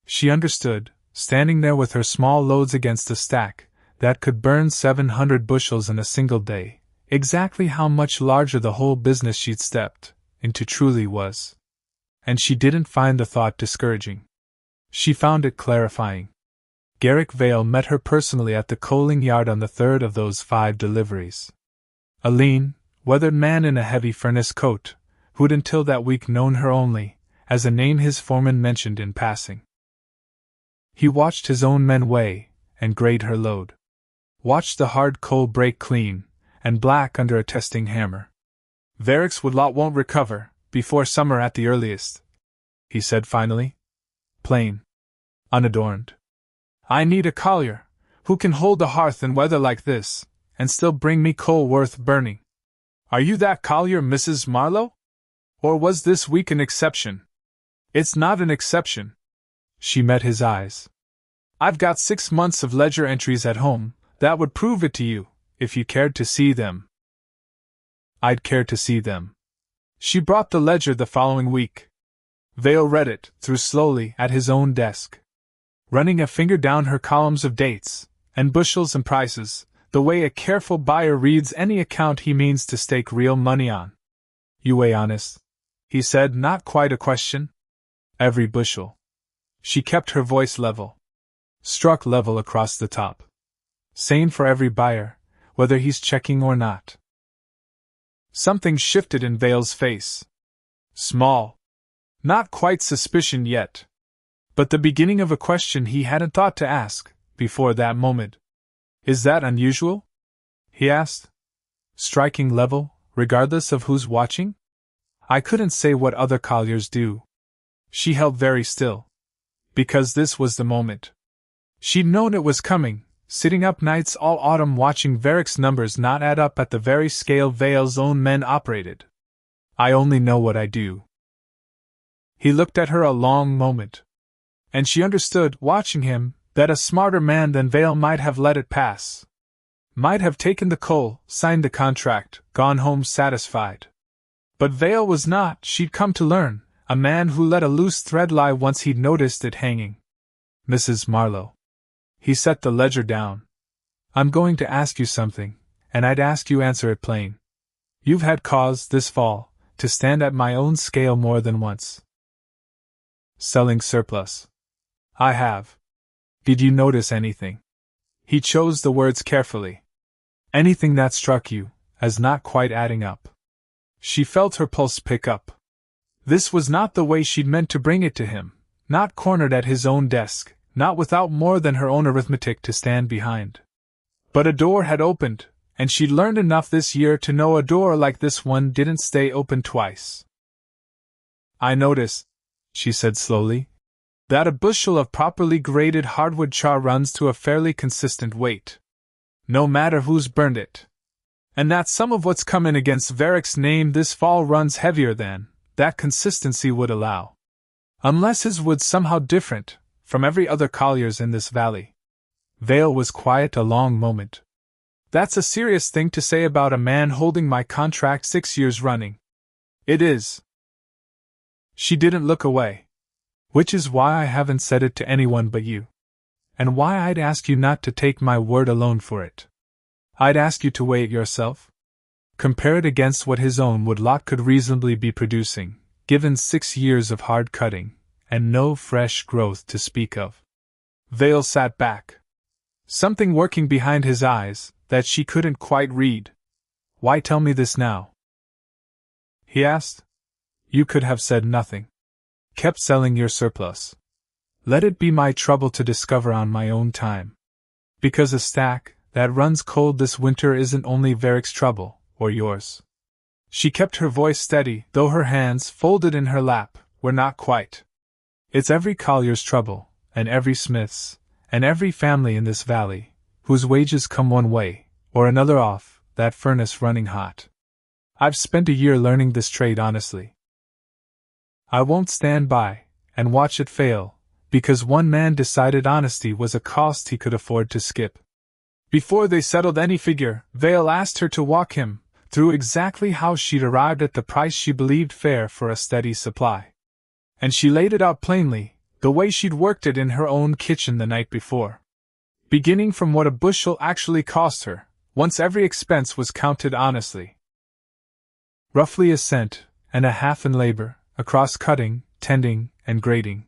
She understood, standing there with her small loads against a stack that could burn 700 bushels in a single day, exactly how much larger the whole business she'd stepped into truly was. And she didn't find the thought discouraging. She found it clarifying. Garrick Vale met her personally at the coaling yard on the third of those 5 deliveries. A lean, weathered man in a heavy furnace coat, who'd until that week known her only as a name his foreman mentioned in passing. He watched his own men weigh and grade her load. Watched the hard coal break clean and black under a testing hammer. "Varick's woodlot won't recover before summer at the earliest," he said finally. Plain. Unadorned. "I need a collier who can hold the hearth in weather like this and still bring me coal worth burning. Are you that collier, Mrs. Marlow? Or was this week an exception?" "It's not an exception." She met his eyes. "I've got 6 months of ledger entries at home that would prove it to you, if you cared to see them." "I'd care to see them." She brought the ledger the following week. Vale read it through slowly at his own desk, running a finger down her columns of dates and bushels and prices, the way a careful buyer reads any account he means to stake real money on. "You weigh honest?" he said, not quite a question. "Every bushel." She kept her voice level. Struck level across the top. Same for every buyer, whether he's checking or not. Something shifted in Vale's face. Small. Not quite suspicion yet. But the beginning of a question he hadn't thought to ask before that moment. "Is that unusual?" he asked. "Striking level, regardless of who's watching?" "I couldn't say what other colliers do." She held very still. Because this was the moment. She'd known it was coming, sitting up nights all autumn watching Varick's numbers not add up at the very scale Vale's own men operated. "I only know what I do." He looked at her a long moment. And she understood, watching him, that a smarter man than Vale might have let it pass. Might have taken the coal, signed the contract, gone home satisfied. But Vale was not, she'd come to learn, a man who let a loose thread lie once he'd noticed it hanging. "Mrs. Marlow." He set the ledger down. "I'm going to ask you something, and I'd ask you answer it plain. You've had cause, this fall, to stand at my own scale more than once." "Selling surplus." "I have." "Did you notice anything?" He chose the words carefully. "Anything that struck you as not quite adding up?" She felt her pulse pick up. This was not the way she'd meant to bring it to him, not cornered at his own desk, not without more than her own arithmetic to stand behind. But a door had opened, and she'd learned enough this year to know a door like this one didn't stay open twice. "I notice," she said slowly, "that a bushel of properly graded hardwood char runs to a fairly consistent weight, no matter who's burned it. And that some of what's come in against Varick's name this fall runs heavier than that consistency would allow. Unless his wood's somehow different from every other collier's in this valley." Vale was quiet a long moment. "That's a serious thing to say about a man holding my contract 6 years running." "It is." She didn't look away. "Which is why I haven't said it to anyone but you. And why I'd ask you not to take my word alone for it. I'd ask you to weigh it yourself. Compare it against what his own wood lot could reasonably be producing, given 6 years of hard cutting, and no fresh growth to speak of." Vale sat back. Something working behind his eyes that she couldn't quite read. "Why tell me this now?" he asked. "You could have said nothing. Kept selling your surplus. Let it be my trouble to discover on my own time. Because a stack that runs cold this winter isn't only Varick's trouble, or yours." She kept her voice steady, though her hands, folded in her lap, were not quite. "It's every collier's trouble, and every smith's, and every family in this valley, whose wages come one way or another off that furnace running hot. I've spent a year learning this trade honestly. I won't stand by and watch it fail, because one man decided honesty was a cost he could afford to skip." Before they settled any figure, Vale asked her to walk him through exactly how she'd arrived at the price she believed fair for a steady supply. And she laid it out plainly, the way she'd worked it in her own kitchen the night before. Beginning from what a bushel actually cost her, once every expense was counted honestly. Roughly a cent and a half in labor, across cutting, tending, and grading.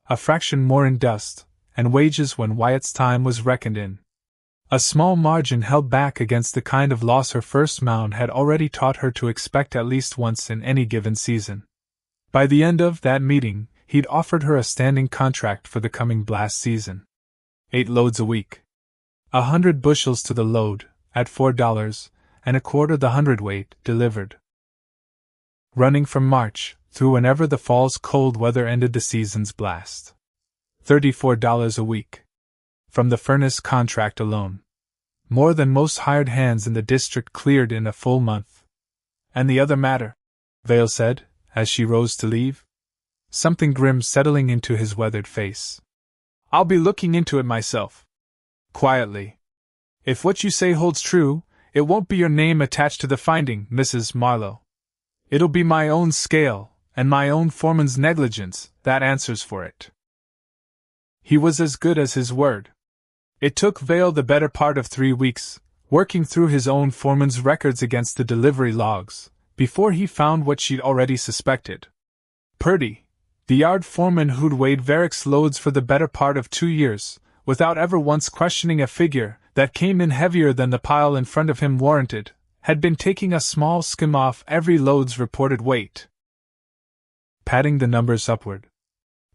A fraction more in dust, and wages when Wyatt's time was reckoned in. A small margin held back against the kind of loss her first mound had already taught her to expect at least once in any given season. By the end of that meeting, he'd offered her a standing contract for the coming blast season. 8 loads a week. 100 bushels to the load, at $4.25 the hundredweight, delivered. Running from March through whenever the fall's cold weather ended the season's blast. $34 a week. From the furnace contract alone. More than most hired hands in the district cleared in a full month. "And the other matter," Vale said, as she rose to leave. Something grim settling into his weathered face. "I'll be looking into it myself." Quietly. "If what you say holds true, it won't be your name attached to the finding, Mrs. Marlow. It'll be my own scale, and my own foreman's negligence, that answers for it." He was as good as his word. It took Vale the better part of 3 weeks, working through his own foreman's records against the delivery logs, before he found what she'd already suspected. Purdy, the yard foreman who'd weighed Varick's loads for the better part of 2 years, without ever once questioning a figure that came in heavier than the pile in front of him warranted, had been taking a small skim off every load's reported weight. Padding the numbers upward.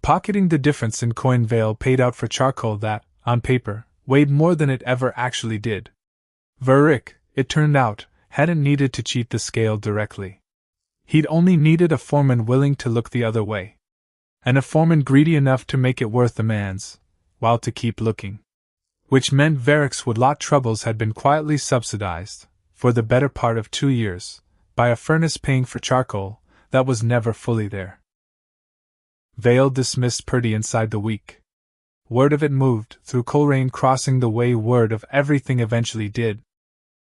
Pocketing the difference in coin Vale paid out for charcoal that, on paper, weighed more than it ever actually did. Varick, it turned out, hadn't needed to cheat the scale directly. He'd only needed a foreman willing to look the other way. And a foreman greedy enough to make it worth the man's while to keep looking. Which meant Varick's woodlot troubles had been quietly subsidized, for the better part of 2 years, by a furnace paying for charcoal that was never fully there. Vale dismissed Purdy inside the week. Word of it moved through Coleraine, crossing the way word of everything eventually did.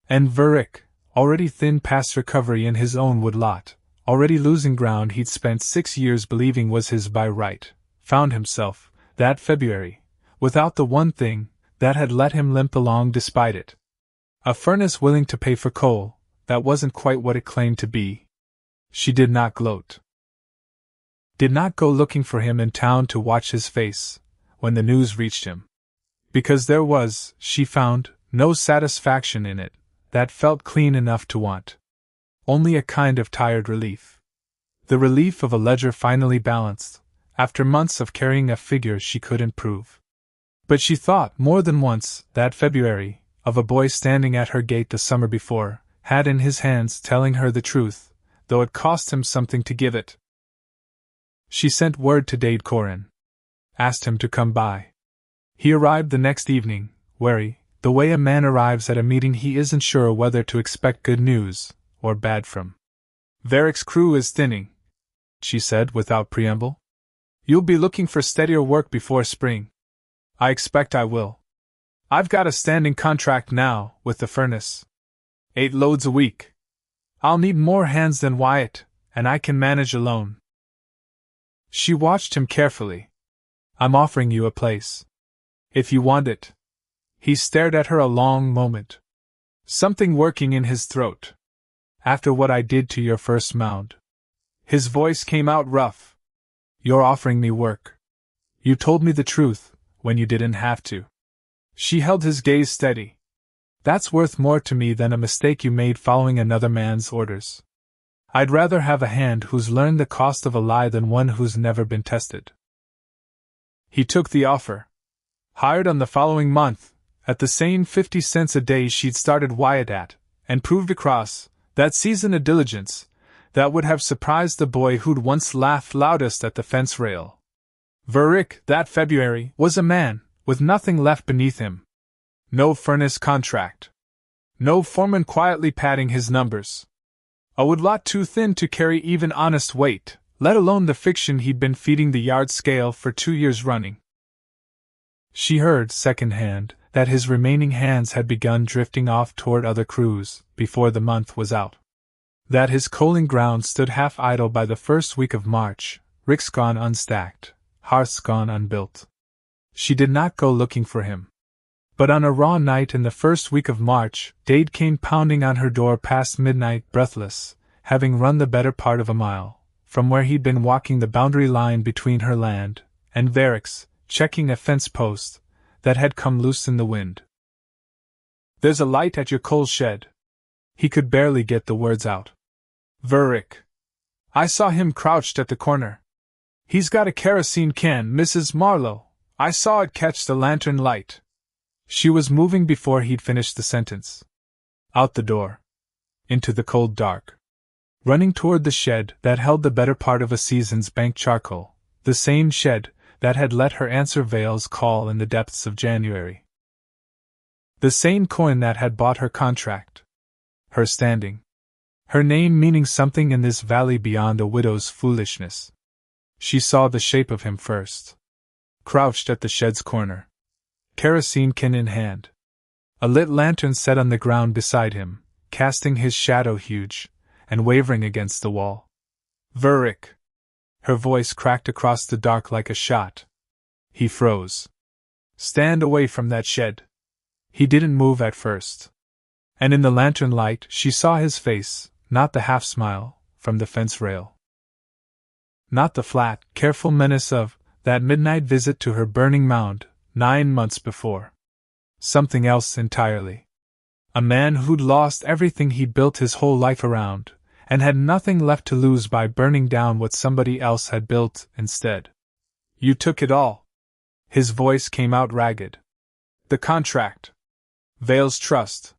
And Varick, already thin past recovery in his own woodlot, already losing ground he'd spent 6 years believing was his by right, found himself, that February, without the one thing that had let him limp along despite it. A furnace willing to pay for coal that wasn't quite what it claimed to be. She did not gloat. Did not go looking for him in town to watch his face when the news reached him. Because there was, she found, no satisfaction in it that felt clean enough to want. Only a kind of tired relief. The relief of a ledger finally balanced, after months of carrying a figure she couldn't prove. But she thought, more than once, that February, of a boy standing at her gate the summer before, had in his hands telling her the truth, though it cost him something to give it. She sent word to Dade Corin. Asked him to come by. He arrived the next evening, wary, the way a man arrives at a meeting he isn't sure whether to expect good news or bad from. "Varick's crew is thinning," she said without preamble. "You'll be looking for steadier work before spring." "I expect I will. I've got a standing contract now, with the furnace. 8 loads a week. I'll need more hands than Wyatt, and I can manage alone." She watched him carefully. "I'm offering you a place. If you want it." He stared at her a long moment. Something working in his throat. "After what I did to your first mound." His voice came out rough. "You're offering me work. You told me the truth, when you didn't have to." She held his gaze steady. "That's worth more to me than a mistake you made following another man's orders. I'd rather have a hand who's learned the cost of a lie than one who's never been tested." He took the offer. Hired on the following month, at the same 50 cents a day she'd started Wyatt at, and proved across, that season a diligence, that would have surprised the boy who'd once laughed loudest at the fence rail. Varick, that February, was a man, with nothing left beneath him. No furnace contract. No foreman quietly padding his numbers. A woodlot too thin to carry even honest weight, let alone the fiction he'd been feeding the yard scale for 2 years running. She heard, second-hand, that his remaining hands had begun drifting off toward other crews, before the month was out. That his coaling ground stood half idle by the first week of March, ricks gone unstacked, hearths gone unbuilt. She did not go looking for him. But on a raw night in the first week of March, Dade came pounding on her door past midnight, breathless, having run the better part of a mile, from where he'd been walking the boundary line between her land and Varick's, checking a fence post that had come loose in the wind. "There's a light at your coal shed." He could barely get the words out. "Varick. I saw him crouched at the corner. He's got a kerosene can, Mrs. Marlow. I saw it catch the lantern light." She was moving before he'd finished the sentence. Out the door. Into the cold dark. Running toward the shed that held the better part of a season's banked charcoal, the same shed that had let her answer Vale's call in the depths of January. The same coin that had bought her contract. Her standing. Her name meaning something in this valley beyond a widow's foolishness. She saw the shape of him first. Crouched at the shed's corner. Kerosene can in hand. A lit lantern set on the ground beside him, casting his shadow huge, and wavering against the wall. "Varick." Her voice cracked across the dark like a shot. He froze. "Stand away from that shed." He didn't move at first. And in the lantern light she saw his face, not the half-smile, from the fence rail. Not the flat, careful menace of that midnight visit to her burning mound, 9 months before. Something else entirely. A man who'd lost everything he'd built his whole life around, and had nothing left to lose by burning down what somebody else had built instead. "You took it all." His voice came out ragged. "The contract. Vale's trust.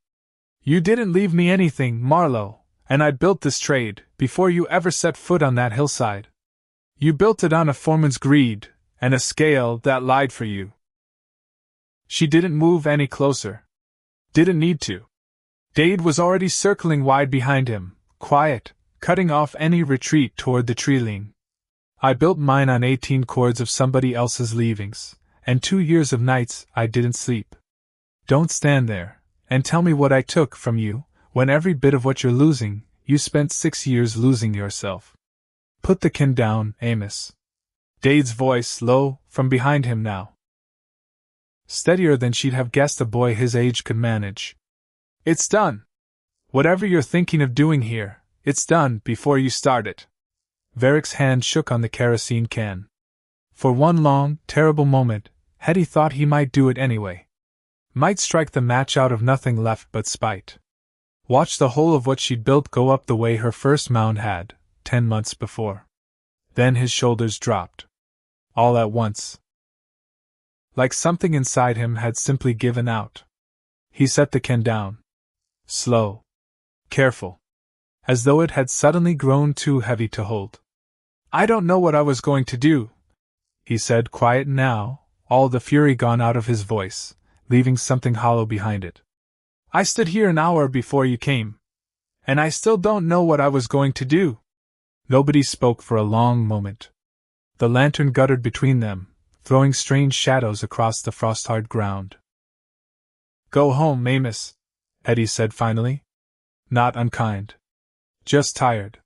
You didn't leave me anything, Marlow, and I built this trade before you ever set foot on that hillside. You built it on a foreman's greed, and a scale that lied for you." She didn't move any closer. Didn't need to. Dade was already circling wide behind him, quiet, cutting off any retreat toward the treeling. "I built mine on 18 cords of somebody else's leavings, and 2 years of nights I didn't sleep. Don't stand there and tell me what I took from you, when every bit of what you're losing, you spent 6 years losing yourself. Put the can down, Amos." Dade's voice low, from behind him now. Steadier than she'd have guessed a boy his age could manage. "It's done. Whatever you're thinking of doing here, it's done before you start it." Varick's hand shook on the kerosene can. For one long, terrible moment, Hetty thought he might do it anyway. Might strike the match out of nothing left but spite. Watch the whole of what she'd built go up the way her first mound had, 10 months before. Then his shoulders dropped. All at once. like something inside him had simply given out. He set the can down. Slow. Careful. As though it had suddenly grown too heavy to hold. I don't know what I was going to do, he said, quiet now, all the fury gone out of his voice, leaving something hollow behind it. I stood here an hour before you came. And I still don't know what I was going to do. Nobody spoke for a long moment. The lantern guttered between them, throwing strange shadows across the frost-hard ground. Go home, Amos, Hetty said finally. Not unkind. Just tired.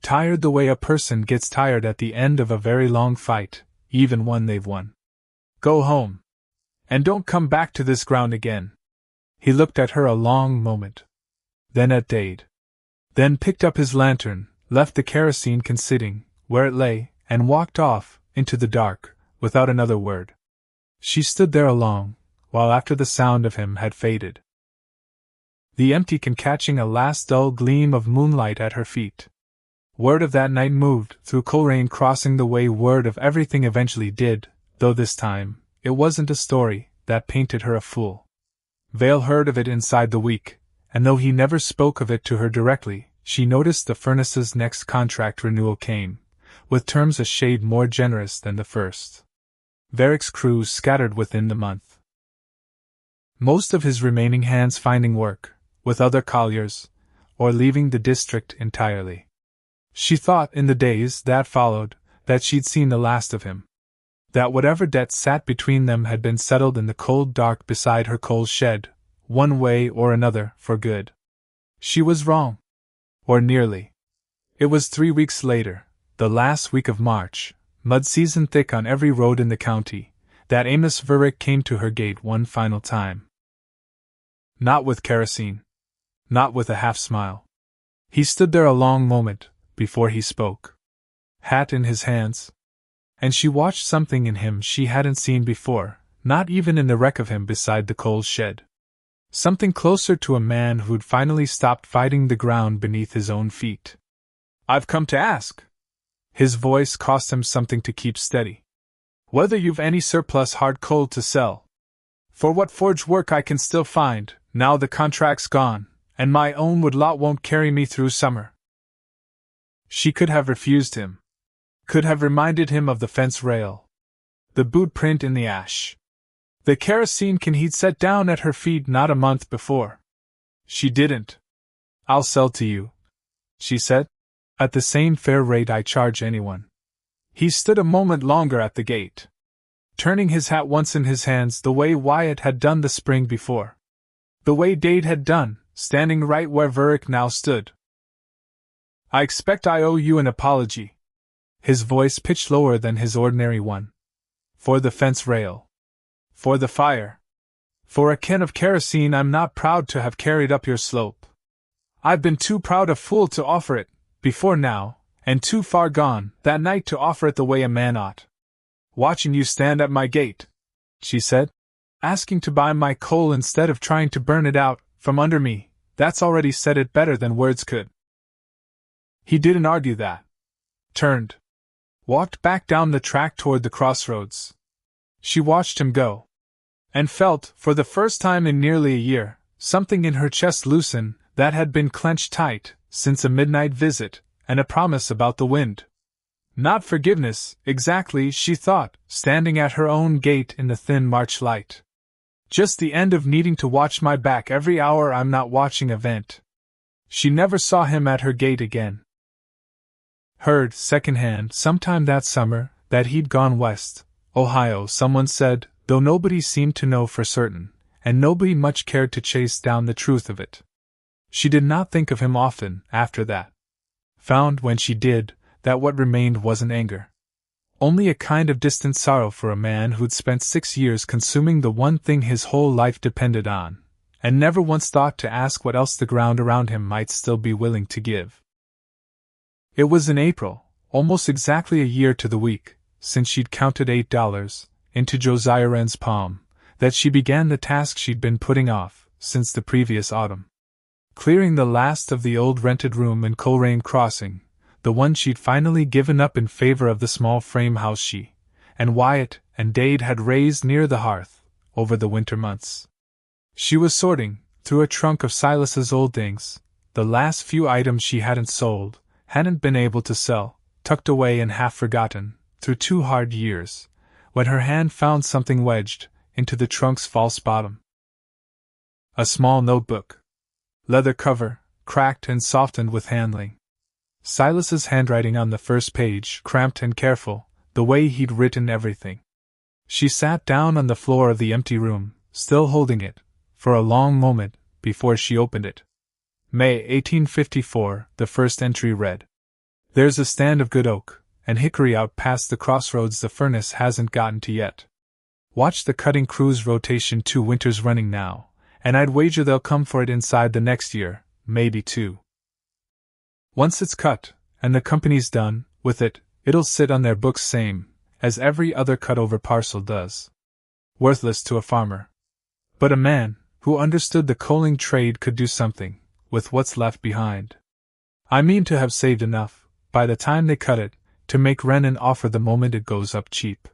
Tired the way a person gets tired at the end of a very long fight, even one they've won. Go home. And don't come back to this ground again. He looked at her a long moment. Then at Dade. Then picked up his lantern, left the kerosene can sitting, where it lay, and walked off, into the dark, without another word. She stood there alone, while after the sound of him had faded, the empty can catching a last dull gleam of moonlight at her feet. Word of that night moved through Coleraine, crossing the way word of everything eventually did, though this time, it wasn't a story that painted her a fool. Vale heard of it inside the week, and though he never spoke of it to her directly, she noticed the furnace's next contract renewal came, with terms a shade more generous than the first. Varick's crews scattered within the month. Most of his remaining hands finding work, with other colliers, or leaving the district entirely. She thought in the days that followed that she'd seen the last of him. That whatever debt sat between them had been settled in the cold dark beside her coal shed, one way or another, for good. She was wrong. Or nearly. It was 3 weeks later, the last week of March, mud season thick on every road in the county, that Amos Varick came to her gate one final time. Not with kerosene. Not with a half-smile. He stood there a long moment, before he spoke. Hat in his hands. And she watched something in him she hadn't seen before, not even in the wreck of him beside the coal shed. Something closer to a man who'd finally stopped fighting the ground beneath his own feet. I've come to ask. His voice cost him something to keep steady. Whether you've any surplus hard coal to sell. For what forge work I can still find, now the contract's gone, and my own wood lot won't carry me through summer. She could have refused him. Could have reminded him of the fence rail. The boot print in the ash. The kerosene can he'd set down at her feet not a month before. She didn't. I'll sell to you, she said, at the same fair rate I charge anyone. He stood a moment longer at the gate, turning his hat once in his hands the way Wyatt had done the spring before. The way Dade had done, standing right where Varick now stood. I expect I owe you an apology. His voice pitched lower than his ordinary one. For the fence rail. For the fire. For a can of kerosene I'm not proud to have carried up your slope. I've been too proud a fool to offer it, before now, and too far gone, that night to offer it the way a man ought. Watching you stand at my gate, she said, asking to buy my coal instead of trying to burn it out from under me, that's already said it better than words could. He didn't argue that. Turned. Walked back down the track toward the crossroads. She watched him go. And felt, for the first time in nearly a year, something in her chest loosen that had been clenched tight since a midnight visit, and a promise about the wind. Not forgiveness, exactly, she thought, standing at her own gate in the thin March light. Just the end of needing to watch my back every hour I'm not watching a vent. She never saw him at her gate again. Heard, secondhand, sometime that summer, that he'd gone west, Ohio, someone said, though nobody seemed to know for certain, and nobody much cared to chase down the truth of it. She did not think of him often, after that. Found, when she did, that what remained wasn't anger. Only a kind of distant sorrow for a man who'd spent 6 years consuming the one thing his whole life depended on, and never once thought to ask what else the ground around him might still be willing to give. It was in April, almost exactly a year to the week, since she'd counted $8 into Josiah Wren's palm, that she began the task she'd been putting off since the previous autumn. Clearing the last of the old rented room in Coleraine Crossing, the one she'd finally given up in favor of the small frame house she and Wyatt and Dade had raised near the hearth, over the winter months. She was sorting through a trunk of Silas's old things, the last few items she hadn't sold, hadn't been able to sell, tucked away and half forgotten, through 2 hard years, when her hand found something wedged into the trunk's false bottom. A small notebook. Leather cover, cracked and softened with handling. Silas's handwriting on the first page, cramped and careful, the way he'd written everything. She sat down on the floor of the empty room, still holding it, for a long moment, before she opened it. May 1854, the first entry read. There's a stand of good oak and hickory out past the crossroads the furnace hasn't gotten to yet. Watch the cutting crew's rotation 2 winters running now, and I'd wager they'll come for it inside the next year, maybe 2. Once it's cut, and the company's done with it, it'll sit on their books same as every other cut-over parcel does. Worthless to a farmer. But a man who understood the coaling trade could do something with what's left behind. I mean to have saved enough, by the time they cut it, to make Wren an offer the moment it goes up cheap.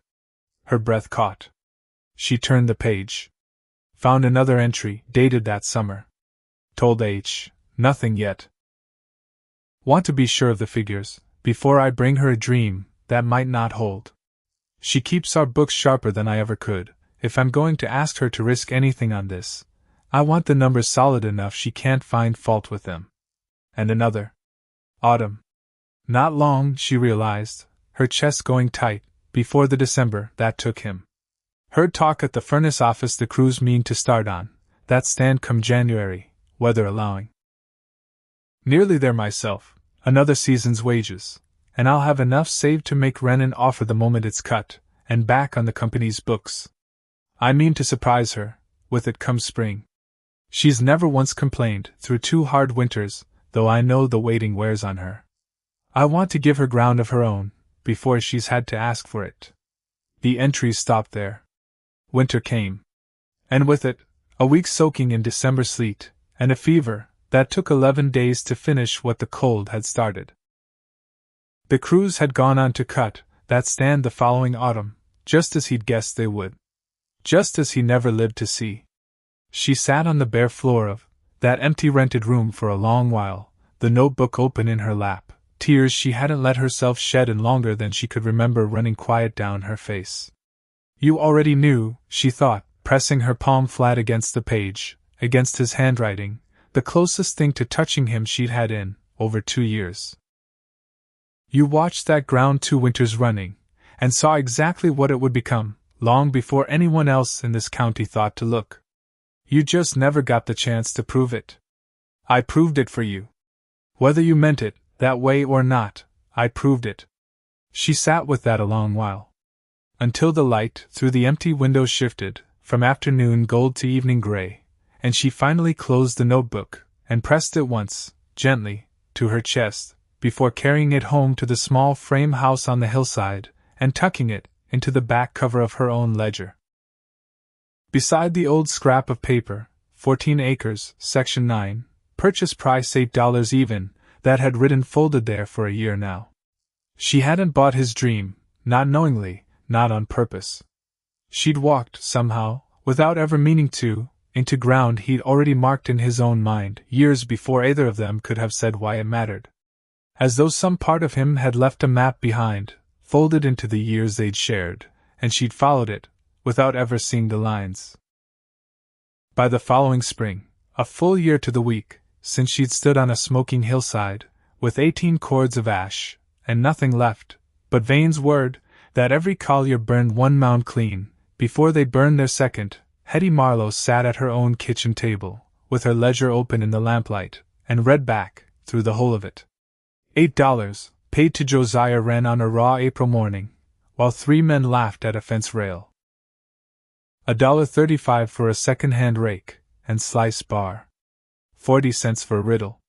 Her breath caught. She turned the page. Found another entry, dated that summer. Told H. Nothing yet. Want to be sure of the figures, before I bring her a dream that might not hold. She keeps our books sharper than I ever could. If I'm going to ask her to risk anything on this, I want the numbers solid enough she can't find fault with them. And another. Autumn. Not long, she realized, her chest going tight, before the December that took him. Heard talk at the furnace office the crews mean to start on that stand come January, weather allowing. Nearly there myself, another season's wages, and I'll have enough saved to make Wren an offer the moment it's cut, and back on the company's books. I mean to surprise her with it come spring. She's never once complained through 2 hard winters, though I know the waiting wears on her. I want to give her ground of her own, before she's had to ask for it. The entries stopped there. Winter came. And with it, a week's soaking in December sleet, and a fever that took 11 days to finish what the cold had started. The crews had gone on to cut that stand the following autumn, just as he'd guessed they would. Just as he never lived to see. She sat on the bare floor of that empty rented room for a long while, the notebook open in her lap, tears she hadn't let herself shed in longer than she could remember running quiet down her face. You already knew, she thought, pressing her palm flat against the page, against his handwriting, the closest thing to touching him she'd had in over 2 years. You watched that ground 2 winters running, and saw exactly what it would become, long before anyone else in this county thought to look. You just never got the chance to prove it. I proved it for you. Whether you meant it that way or not, I proved it. She sat with that a long while. Until the light through the empty window shifted from afternoon gold to evening gray, and she finally closed the notebook and pressed it once, gently, to her chest, before carrying it home to the small frame house on the hillside and tucking it into the back cover of her own ledger. Beside the old scrap of paper, 14 acres, Section 9, purchase price $8 even, that had written folded there for a year now. She hadn't bought his dream, not knowingly, not on purpose. She'd walked, somehow, without ever meaning to, into ground he'd already marked in his own mind, years before either of them could have said why it mattered. As though some part of him had left a map behind, folded into the years they'd shared, and she'd followed it, without ever seeing the lines. By the following spring, a full year to the week, since she'd stood on a smoking hillside, with 18 cords of ash, and nothing left, but Vane's word, that every collier burned 1 mound clean, before they burned their second, Hetty Marlow sat at her own kitchen table, with her ledger open in the lamplight, and read back, through the whole of it. $8, paid to Josiah Wren on a raw April morning, while 3 men laughed at a fence rail. $1.35 for a second-hand rake and slice bar. 40 cents for a riddle.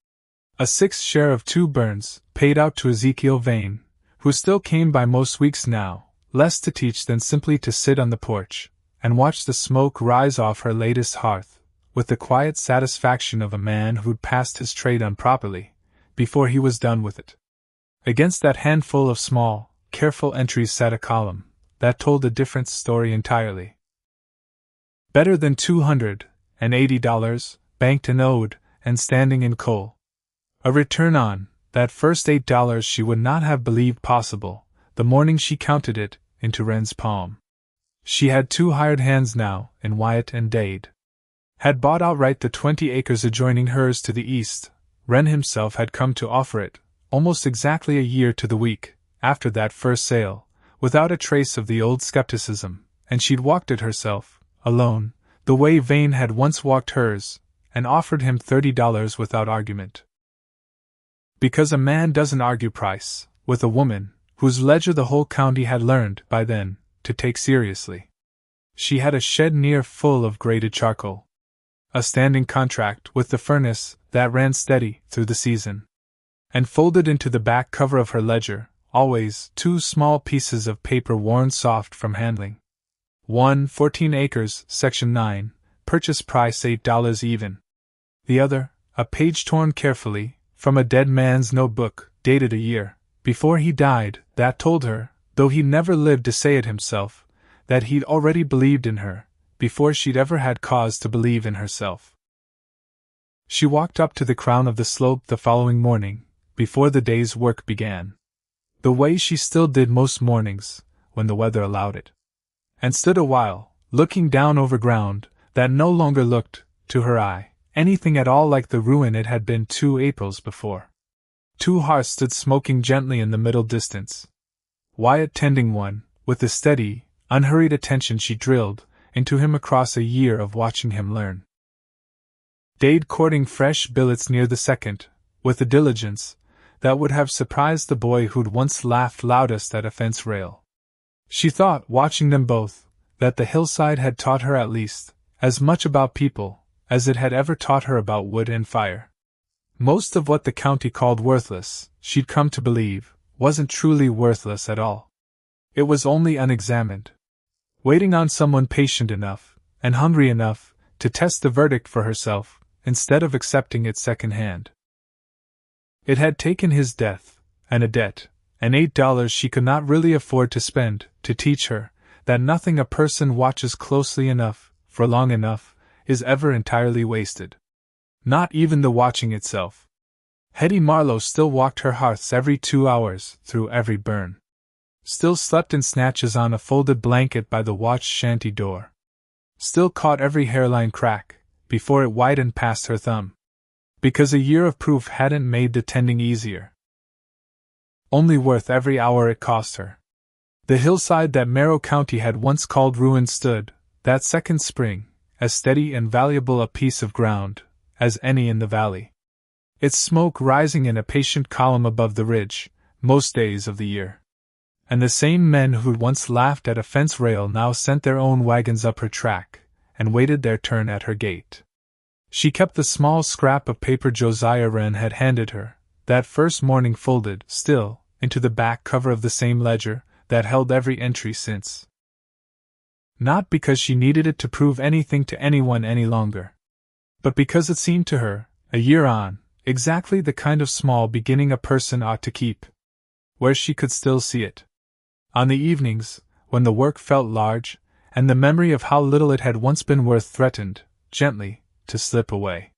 A 6th share of 2 burns, paid out to Ezekiel Vane, who still came by most weeks now, less to teach than simply to sit on the porch, and watch the smoke rise off her latest hearth, with the quiet satisfaction of a man who'd passed his trade unproperly, before he was done with it. Against that handful of small, careful entries sat a column, that told a different story entirely. Better than $280, banked and owed, and standing in coal. A return on that first $8 she would not have believed possible, the morning she counted it into Wren's palm. She had 2 hired hands now, in Wyatt and Dade. Had bought outright the 20 acres adjoining hers to the east. Wren himself had come to offer it, almost exactly a year to the week, after that first sale, without a trace of the old skepticism, and she'd walked it herself, alone, the way Vane had once walked hers, and offered him $30 without argument. Because a man doesn't argue price, with a woman, whose ledger the whole county had learned, by then, to take seriously. She had a shed near full of grated charcoal. A standing contract with the furnace that ran steady through the season. And folded into the back cover of her ledger, always 2 small pieces of paper worn soft from handling. One, 14 acres, Section 9, purchase price $8 even. The other, a page torn carefully from a dead man's notebook, dated a year before he died, that told her, though he never lived to say it himself, that he'd already believed in her, before she'd ever had cause to believe in herself. She walked up to the crown of the slope the following morning, before the day's work began. The way she still did most mornings, when the weather allowed it. And stood a while, looking down over ground that no longer looked, to her eye, anything at all like the ruin it had been 2 Aprils before. 2 hearths stood smoking gently in the middle distance. Wyatt tending one, with the steady, unhurried attention she drilled into him across a year of watching him learn. Dade courting fresh billets near the second, with a diligence that would have surprised the boy who'd once laughed loudest at a fence rail. She thought, watching them both, that the hillside had taught her at least as much about people as it had ever taught her about wood and fire. Most of what the county called worthless, she'd come to believe, wasn't truly worthless at all. It was only unexamined. Waiting on someone patient enough, and hungry enough, to test the verdict for herself, instead of accepting it second-hand. It had taken his death, and a debt, and $8 she could not really afford to spend, to teach her that nothing a person watches closely enough, for long enough, is ever entirely wasted. Not even the watching itself. Hetty Marlow still walked her hearths every 2 hours, through every burn. Still slept in snatches on a folded blanket by the watched shanty door. Still caught every hairline crack, before it widened past her thumb. Because a year of proof hadn't made the tending easier. Only worth every hour it cost her. The hillside that Marrow County had once called ruin stood, that second spring, as steady and valuable a piece of ground as any in the valley. Its smoke rising in a patient column above the ridge, most days of the year. And the same men who'd once laughed at a fence rail now sent their own wagons up her track, and waited their turn at her gate. She kept the small scrap of paper Josiah Wren had handed her, that first morning folded, still, into the back cover of the same ledger that held every entry since. Not because she needed it to prove anything to anyone any longer, but because it seemed to her, a year on, exactly the kind of small beginning a person ought to keep, where she could still see it. On the evenings, when the work felt large, and the memory of how little it had once been worth threatened, gently, to slip away.